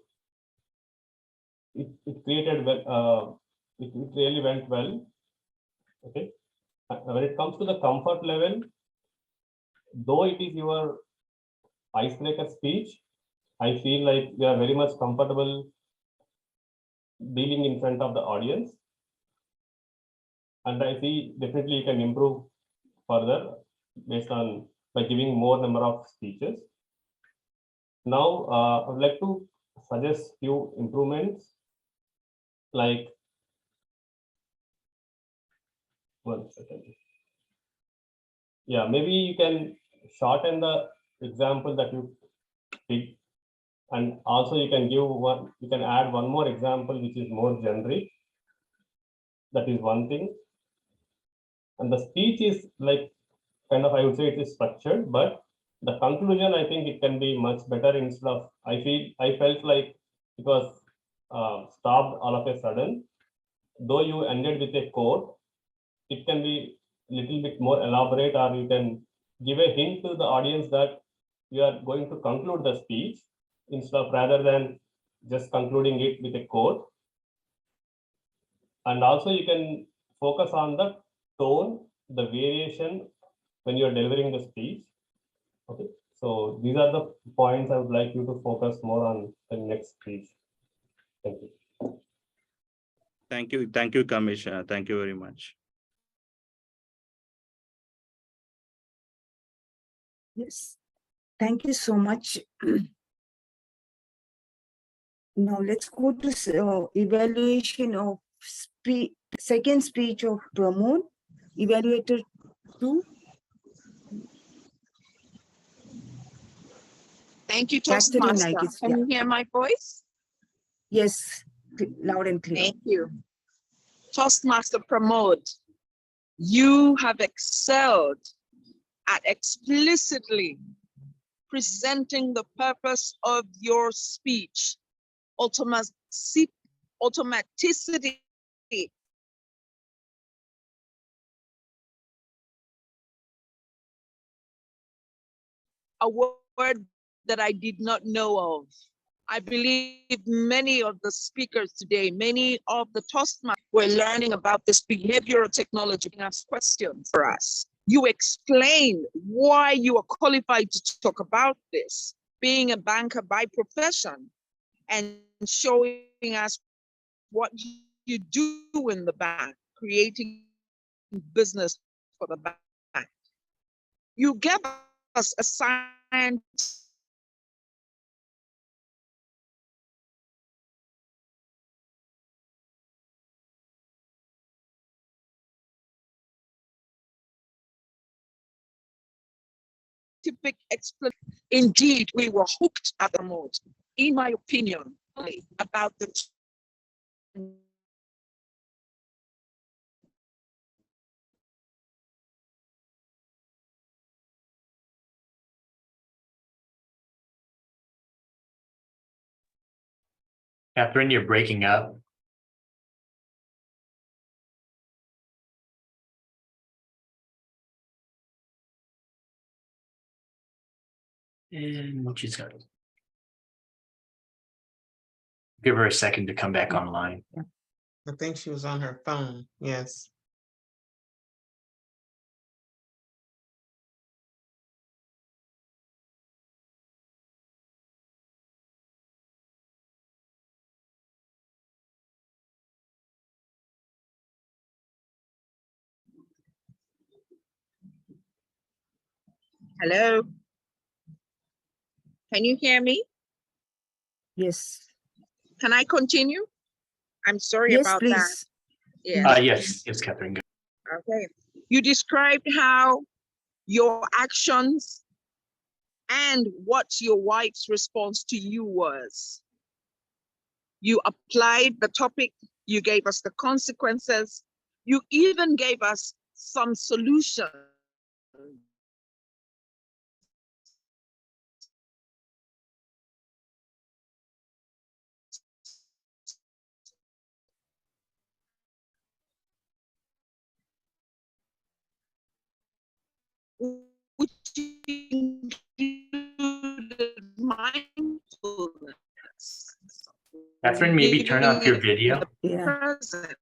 it created well, it really went well. Okay. When it comes to the comfort level, though it is your icebreaker speech, I feel like you are very much comfortable dealing in front of the audience. And I see definitely you can improve further based on by giving more number of speeches. Now, I would like to suggest few improvements, like 1 second. Yeah, maybe you can shorten the example that you picked, and also you can give one. You can add one more example which is more generic. That is one thing. And the speech is like kind of, I would say it is structured, but the conclusion, I think it can be much better instead of, I felt like it was stopped all of a sudden. Though you ended with a quote, it can be little bit more elaborate, or you can give a hint to the audience that you are going to conclude the speech instead of rather than just concluding it with a quote. And also you can focus on the tone, the variation when you are delivering the speech. Okay, so these are the points I would like you to focus more on the next speech. Thank you. Thank you, Commissioner. Thank you very much. Yes, thank you so much. Now let's go to evaluation of second speech of Pramod, evaluator 2. Thank you, Catherine, I Toastmaster. guess, Can you hear my voice? Yes, loud and clear. Thank you. Toastmaster Pramod, you have excelled at explicitly presenting the purpose of your speech, automaticity. A word that I did not know of. I believe many of the speakers today, many of the Toastmasters were learning about this behavioral technology and asked questions for us. You explained why you are qualified to talk about this, being a banker by profession, and showing us what you do in the bank, creating business for the bank. You gave us a scientific explanation. Indeed, we were hooked at the most, in my opinion, about the Catherine, you're breaking up. And she's got it. Give her a second to come back online. I think she was on her phone. Yes. Hello? Can you hear me? Yes. Can I continue? I'm sorry Yes, about that. please. Yeah. Yes, Catherine. Okay. You described how your actions and what your wife's response to you was. You applied the topic, you gave us the consequences, you even gave us some solutions. Which included mindfulness. Catherine, maybe turn off your video. Present.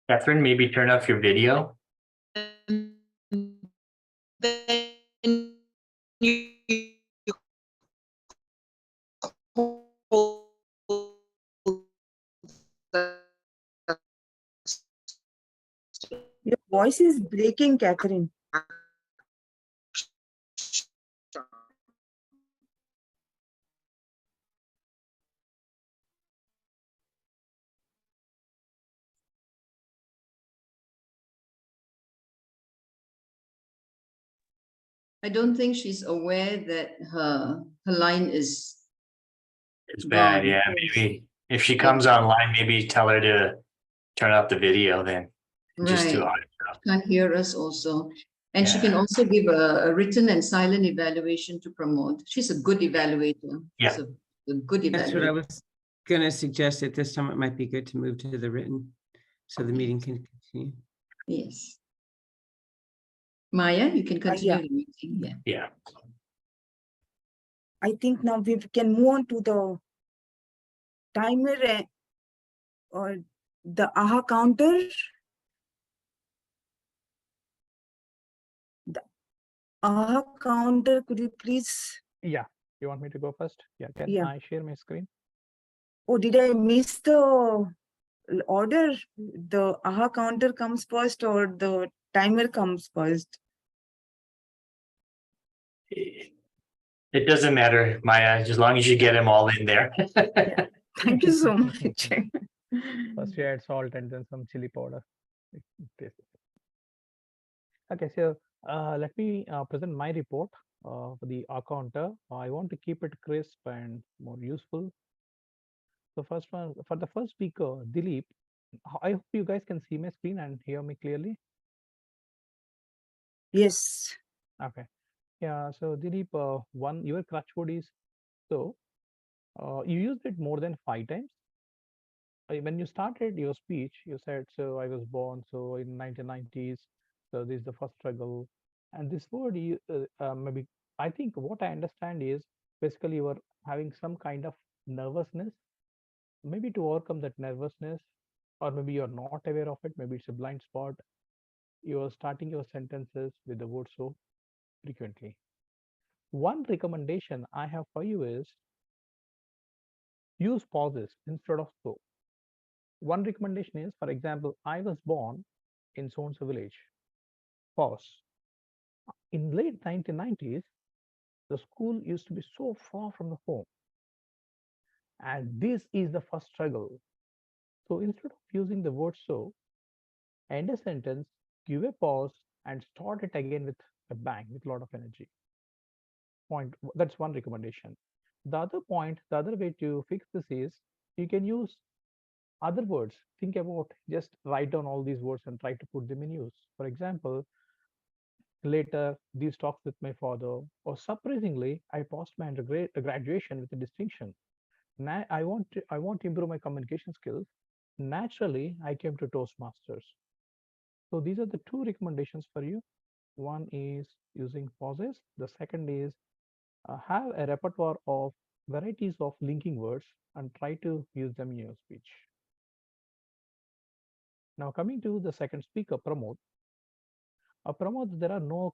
Catherine, maybe turn off your video. Then you Your voice is breaking, Catherine. I don't think she's aware that her line is. It's bad, yeah. Maybe if she comes online, maybe tell her to turn off the video then. Just do Right. audio stuff. Can't hear us also. And she can also give a written and silent evaluation to promote. She's a good evaluator. Yeah. She's a good evaluator. That's what I was going to suggest. At this time, it might be good to move to the written so the meeting can continue. Yes. Maya, you can continue yeah. the meeting. Yeah. Yeah. I think now we can move on to the timer or the AHA counter. The AHA counter, could you please? Yeah, you want me to go first? Yeah, can Yeah. I share my screen? Oh, did I miss the order? The AHA counter comes first or the timer comes first? It doesn't matter, Maya, as long as you get them all in there. Yeah. Thank you so much. First, you add salt and then some chili powder. Taste it. Okay, so let me present my report for the counter. I want to keep it crisp and more useful. The first one, for the first speaker, Dilip, I hope you guys can see my screen and hear me clearly. Yes. Okay. Yeah, so Dilip, your crutch word is so. You used it more than 5 times. When you started your speech, you said, so I was born, so in 1990s, so this is the first struggle. And this word, maybe, I think what I understand is basically you were having some kind of nervousness, maybe to overcome that nervousness, or maybe you're not aware of it, maybe it's a blind spot. You're starting your sentences with the word so frequently. One recommendation I have for you is use pauses instead of so. One recommendation is, for example, I was born in so-and-so village. Pause. In late 1990s, the school used to be so far from the home. And this is the first struggle. So instead of using the word so, end a sentence, give a pause, and start it again with a bang, with a lot of energy. That's one recommendation. The other point, the other way to fix this is you can use other words. Think about, just write down all these words and try to put them in use. For example, later these talks with my father, or surprisingly I passed my graduation with a distinction. I want to improve my communication skills. Naturally I came to Toastmasters. So these are the two recommendations for you. One is using pauses, the second is have a repertoire of varieties of linking words and try to use them in your speech. Now coming to the second speaker, Pramod. Pramod, there are no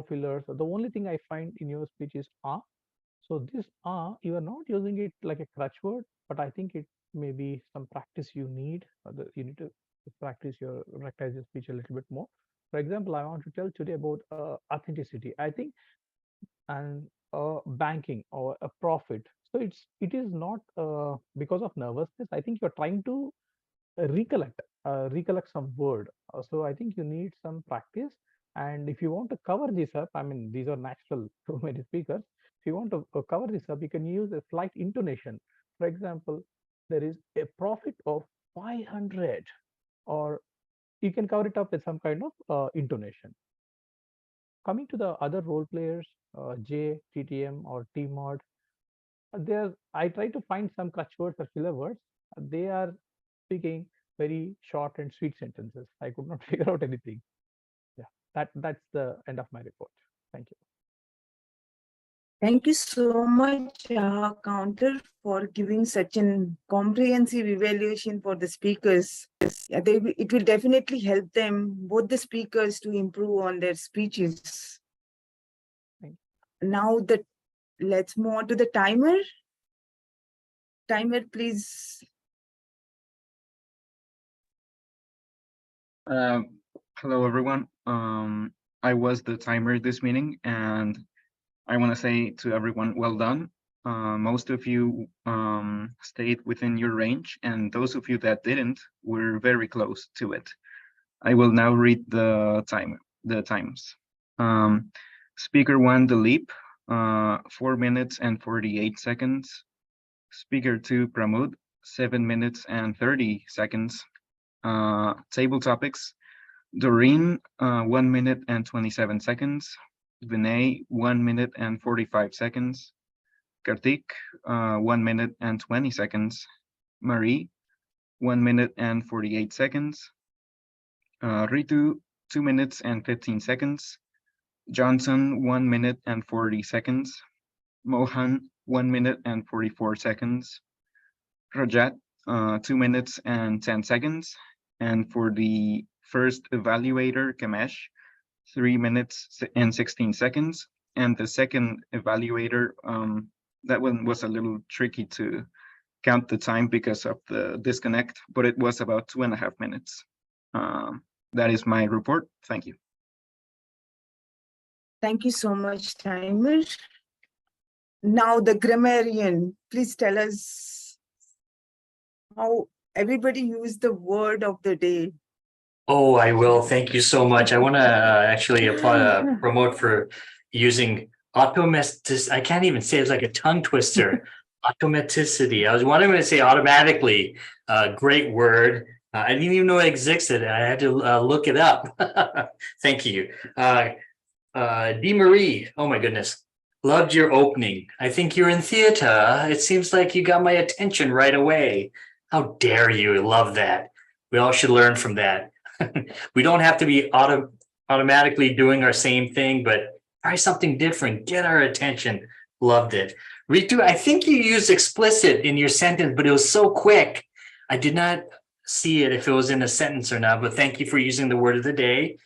fillers. The only thing I find in your speech is ah. So this ah, you are not using it like a crutch word, but I think it may be some practice you need. You need to practice recognize your speech a little bit more. For example, I want to tell today about authenticity. I think and banking or a profit. So it is not because of nervousness. I think you're trying to recollect some word. So I think you need some practice. And if you want to cover this up, I mean, these are natural to many speakers. If you want to cover this up, you can use a slight intonation. For example, there is a profit of 500, or you can cover it up with some kind of intonation. Coming to the other role players, J, TTM, or TMoD, I try to find some crutch words or filler words. They are speaking very short and sweet sentences. I could not figure out anything. Yeah, that's the end of my report. Thank you. Thank you so much, Counter, for giving such an comprehensive evaluation for the speakers. Yeah, it will definitely help them, both the speakers, to improve on their speeches. Now let's move on to the timer. Timer, please. Hello, everyone. I was the timer this meeting, and I want to say to everyone, well done. Most of you stayed within your range, and those of you that didn't were very close to it. I will now read the times. Speaker 1, Dilip, 4 minutes and 48 seconds. Speaker 2, Pramod, 7 minutes and 30 seconds. Table topics, Doreen, 1 minute and 27 seconds. Vinay, 1 minute and 45 seconds. Karthik, 1 minute and 20 seconds. Marie, 1 minute and 48 seconds. Ritu, 2 minutes and 15 seconds. Johnson, 1 minute and 40 seconds. Mohan, 1 minute and 44 seconds. Rajat, 2 minutes and 10 seconds. And for the first evaluator, Kamesh, 3 minutes and 16 seconds. And the second evaluator, that one was a little tricky to count the time because of the disconnect, but it was about 2.5 minutes. That is my report. Thank you. Thank you so much, Timer. Now the grammarian, please tell us how everybody used the word of the day. Oh, I will. Thank you so much. I want to actually apply, promote for using automatic. I can't even say it's like a tongue twister. Automaticity. I was wanting to say automatically. Great word. I didn't even know it existed. I had to look it up. Thank you. Dee Marie. Oh my goodness. Loved your opening. I think you're in theater. It seems like you got my attention right away. How dare you? Love that. We all should learn from that. We don't have to be automatically doing our same thing, but try something different. Get our attention. Loved it. Ritu, I think you used explicit in your sentence, but it was so quick. I did not see it if it was in a sentence or not, but thank you for using the word of the day.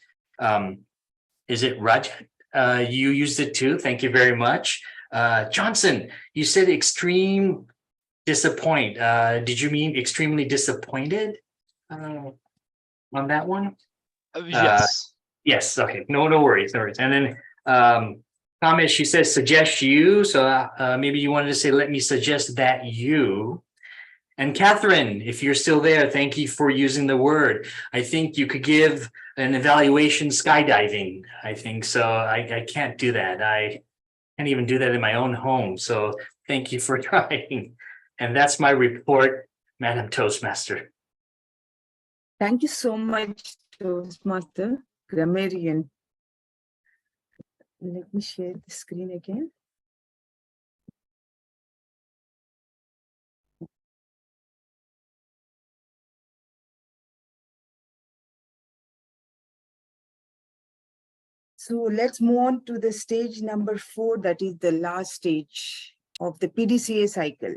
Is it Raj? You used it too. Thank you very much. Johnson, you said extreme disappoint. Did you mean extremely disappointed on that one? Yes. Yes. Okay. No worries. No worries. And then comment, she says suggest you. So maybe you wanted to say, let me suggest that you. And Catherine, if you're still there, thank you for using the word. I think you could give an evaluation skydiving. I think so. I can't do that. I can't even do that in my own home. So thank you for trying. And that's my report, Madam Toastmaster. Thank you so much, Toastmaster, grammarian. Let me share the screen again. So let's move on to the stage number 4, that is the last stage of the PDCA cycle.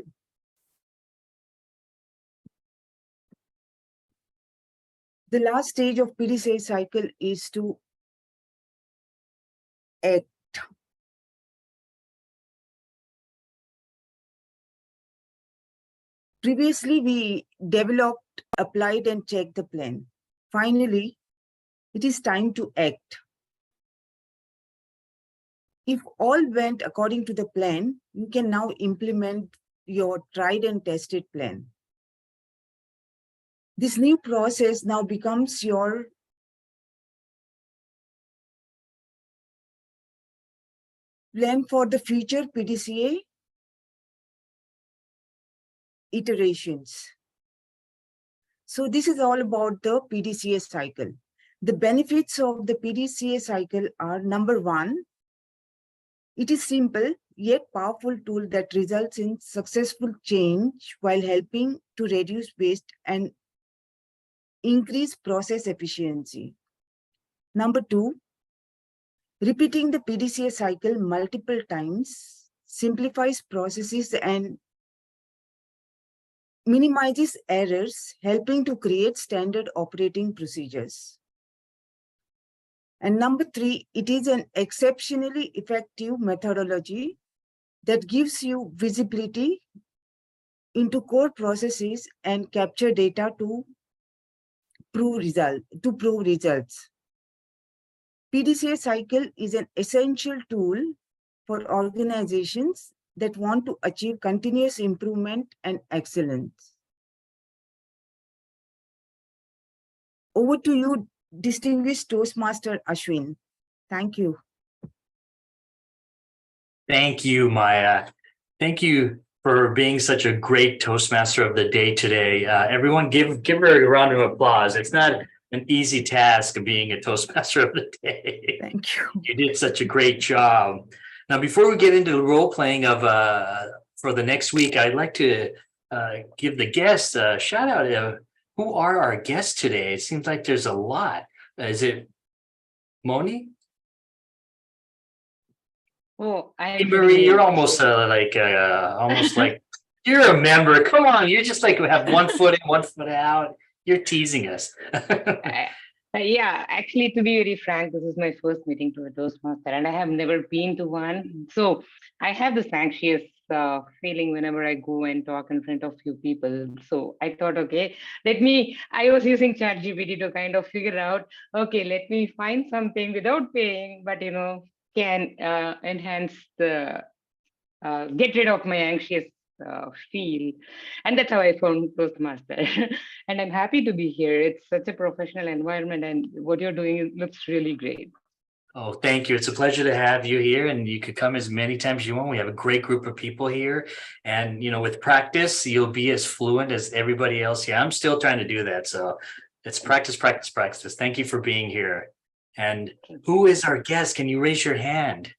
The last stage of PDCA cycle is to act. Previously, we developed, applied, and checked the plan. Finally, it is time to act. If all went according to the plan, you can now implement your tried and tested plan. This new process now becomes your plan for the future PDCA iterations. So this is all about the PDCA cycle. The benefits of the PDCA cycle are: number 1, it is simple yet powerful tool that results in successful change while helping to reduce waste and increase process efficiency. Number 2, repeating the PDCA cycle multiple times simplifies processes and minimizes errors, helping to create standard operating procedures. And number 3, it is an exceptionally effective methodology that gives you visibility into core processes and capture data to prove results. PDCA cycle is an essential tool for organizations that want to achieve continuous improvement and excellence. Over to you, distinguished Toastmaster Ashwin. Thank you. Thank you, Maya. Thank you for being such a great Toastmaster of the day today. Everyone give her a round of applause. It's not an easy task of being a Toastmaster of the day. Thank you. You did such a great job. Now, before we get into the role playing of for the next week, I'd like to give the guests a shout out. Who are our guests today? It seems like there's a lot. Is it Moni? Oh, Hey, Marie, you're almost almost like you're a member. Come on, you're just like have one foot in, one foot out. You're teasing us. Yeah, actually, to be very frank, this is my first meeting to a Toastmaster, and I have never been to one. So I have this anxious feeling whenever I go and talk in front of few people. So I thought, okay, I was using ChatGPT to kind of figure out, okay, let me find something without paying, but can enhance get rid of my anxious feel. And that's how I found Toastmaster. And I'm happy to be here. It's such a professional environment, and what you're doing looks really great. Oh, thank you. It's a pleasure to have you here, and you could come as many times as you want. We have a great group of people here, and with practice, you'll be as fluent as everybody else here. I'm still trying to do that, so it's practice, practice, practice. Thank you for being here. And who is our guest? Can you raise your hand?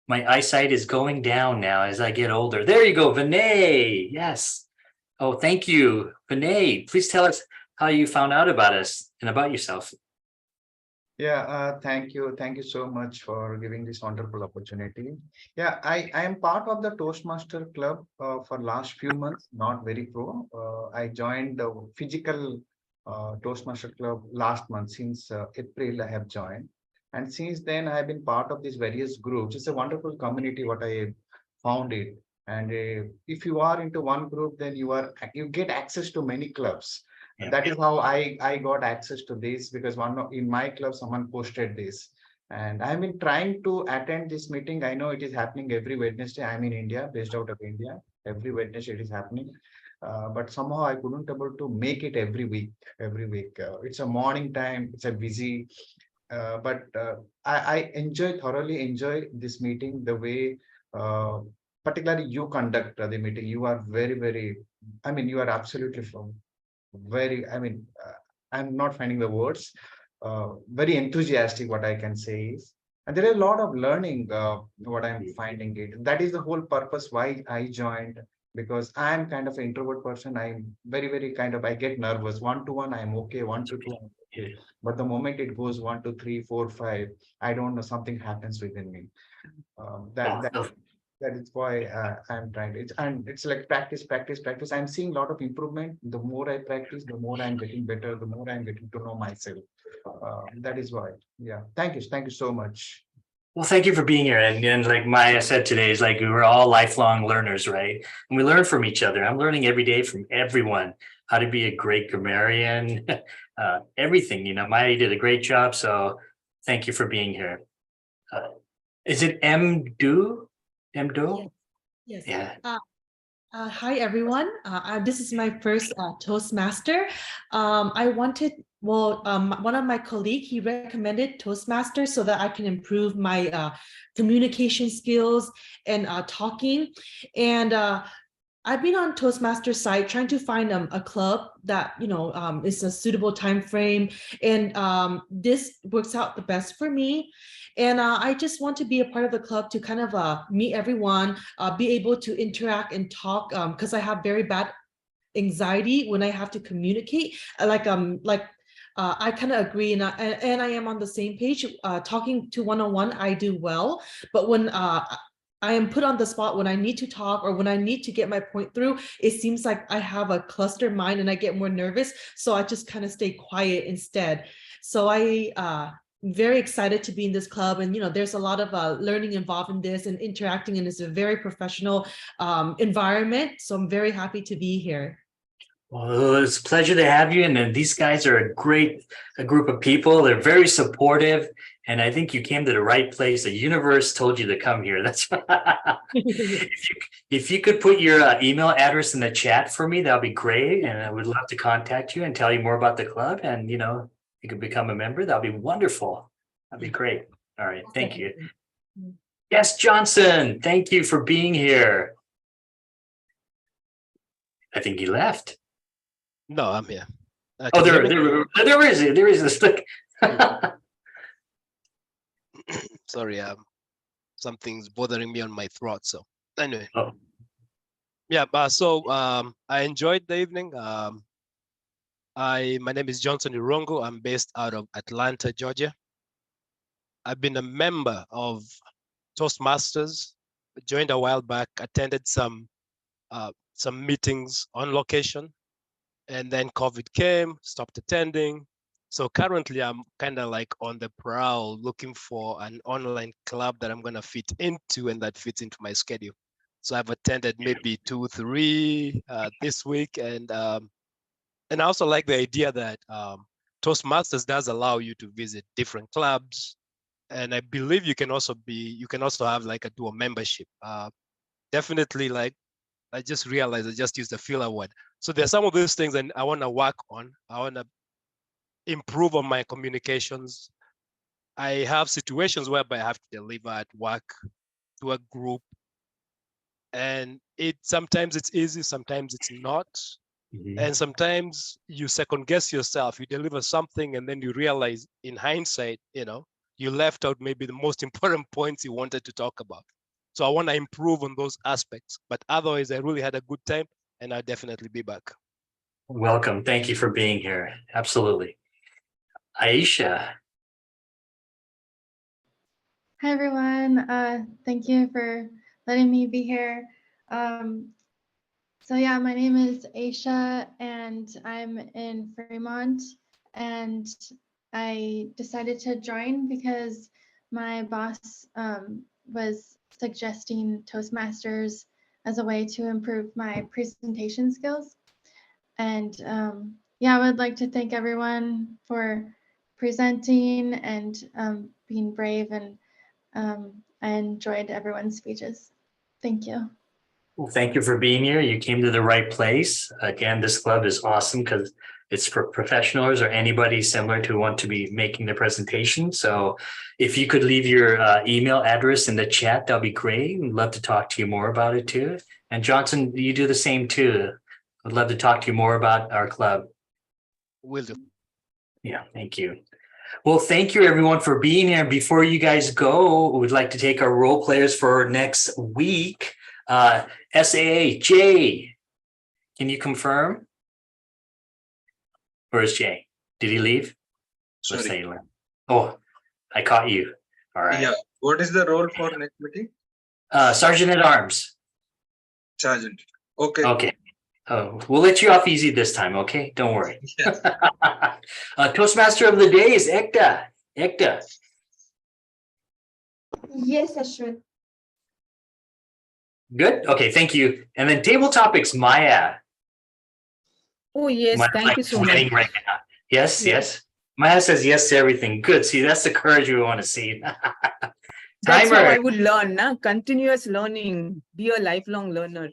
My eyesight is going down now as I get older. There you go, Vinay. Yes. Oh, thank you, Vinay. Please tell us how you found out about us and about yourself. Yeah, thank you. Thank you so much for giving this wonderful opportunity. Yeah, I am part of the Toastmaster Club for last few months, not very pro. I joined the physical Toastmaster Club last month. Since April, I have joined. And since then, I have been part of these various groups. It's a wonderful community, what I found it. And if you are into one group, then you get access to many clubs. Yeah. That is how I got access to this, because in my club someone posted this, and I've been trying to attend this meeting. I know it is happening every Wednesday. I'm in India, based out of India. Every Wednesday it is happening, but somehow I couldn't able to make it every week. It's a morning time. It's a busy, but I thoroughly enjoy this meeting. The way, particularly you conduct the meeting. You are very, very. I mean, you are absolutely very, I'm not finding the words, very enthusiastic. What I can say is, and there is a lot of learning, what I'm finding it. That is the whole purpose why I joined, because I'm kind of an introvert person. I'm very, very kind of, I get nervous. 1-to-1, I'm okay. 1-to-2, I'm okay. But the moment it goes 1-to-3, 4, 5, I don't know, something happens within me. That is why I'm trying it, and it's like practice, practice, practice. I'm seeing a lot of improvement. The more I practice, the more I'm getting better. The more I'm getting to know myself. That is why. Yeah. Thank you so much. Well, thank you for being here. And like Maya said today, is like we're all lifelong learners, right? And we learn from each other. I'm learning every day from everyone how to be a great grammarian, everything. Maya did a great job. So thank you for being here. Is it MDO? MDO? Yes. Yeah. Hi, everyone. This is my first Toastmaster. One of my colleagues, he recommended Toastmasters so that I can improve my communication skills and talking. And I've been on Toastmasters site trying to find a club that is a suitable time frame, and this works out the best for me. And I just want to be a part of the club to kind of meet everyone, be able to interact and talk, because I have very bad anxiety when I have to communicate. I kind of agree, and I am on the same page. Talking to one-on-one, I do well, but when I am put on the spot when I need to talk or when I need to get my point through, it seems like I have a cluster mind and I get more nervous. So I just kind of stay quiet instead. So I'm very excited to be in this club, and there's a lot of learning involved in this and interacting, and it's a very professional environment. So I'm very happy to be here. Well, it's a pleasure to have you. And then these guys are a group of people. They're very supportive. And I think you came to the right place. The universe told you to come here. That's if you could put your email address in the chat for me, that would be great. And I would love to contact you and tell you more about the club. And, you could become a member. That would be wonderful. That'd be great. All right. Thank you. Yes, Johnson. Thank you for being here. I think he left. No, I'm here. There is a stick. Sorry, something's bothering me on my throat. So anyway, oh. Yeah. I enjoyed the evening. My name is Johnson Irongo. I'm based out of Atlanta, Georgia. I've been a member of Toastmasters, joined a while back, attended some meetings on location, and then COVID came, stopped attending. So currently I'm kind of like on the prowl looking for an online club that I'm going to fit into and that fits into my schedule. So I've attended maybe 2, 3 this week. And I also like the idea that Toastmasters does allow you to visit different clubs. And I believe you can also have like a dual membership. Definitely, like I just realized I just used the filler word. So there's some of those things and I want to work on. I want to improve on my communications. I have situations whereby I have to deliver at work to a group, and sometimes it's easy, sometimes it's not. And sometimes you second guess yourself. You deliver something and then you realize in hindsight, you left out maybe the most important points you wanted to talk about. So I want to improve on those aspects. But otherwise, I really had a good time and I'll definitely be back. Welcome. Thank you for being here. Absolutely. Aisha. Hi, everyone. Thank you for letting me be here. So yeah, my name is Aisha and I'm in Fremont, and I decided to join because my boss was suggesting Toastmasters as a way to improve my presentation skills. And yeah, I would like to thank everyone for presenting and being brave, and I enjoyed everyone's speeches. Thank you. Well, thank you for being here. You came to the right place. Again, this club is awesome because it's for professionals or anybody similar to want to be making the presentation. So if you could leave your email address in the chat, that'll be great. We'd love to talk to you more about it too. And Johnson, you do the same too. I'd love to talk to you more about our club. Will do. Yeah, thank you. Well, thank you everyone for being here. Before you guys go, we'd like to take our role players for next week. SAA, Jay, can you confirm? Where's Jay? Did he leave? Sorry. Oh, I caught you. All right. Yeah. What is the role for next meeting? Sergeant at Arms. Sergeant. Okay. Okay. We'll let you off easy this time, okay? Don't worry. Yes. Toastmaster of the day is Ekta. Ekta. Yes, Ashwin. Good? Okay, thank you. And then table topics, Maya. Oh, yes, Maya's thank like you so sweating much. right now. Yes, Yeah. yes. Maya says yes to everything. Good. See, that's the courage we want to see. That's how Timer. I would learn, na? Continuous learning. Be a lifelong learner.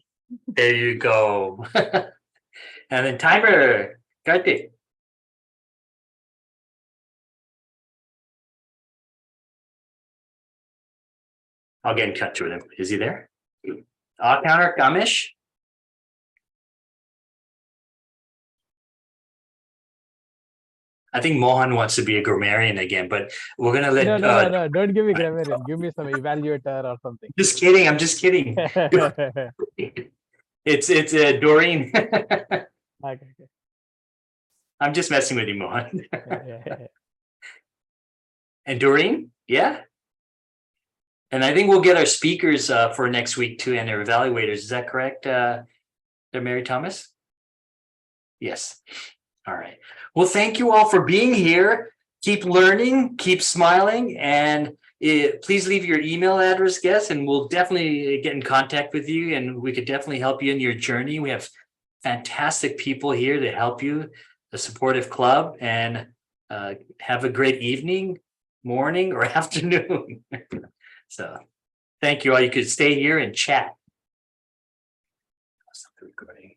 There you go. And then timer. Kartik. I'll get in touch with him. Is he there? Counter, Kamish. I think Mohan wants to be a grammarian again, but we're gonna let. No, don't give me grammarian. Give me some evaluator or something. Just kidding. I'm just kidding. It's Doreen. Okay. I'm just messing with you, Mohan. Yeah. And Doreen, yeah. And I think we'll get our speakers for next week too, and their evaluators. Is that correct, They're Mary Thomas? Yes. All right. Well, thank you all for being here. Keep learning, keep smiling, and please leave your email address, guys, and we'll definitely get in contact with you, and we could definitely help you in your journey. We have fantastic people here to help you, a supportive club, and have a great evening, morning, or afternoon. So thank you all. You could stay here and chat. Stop the recording.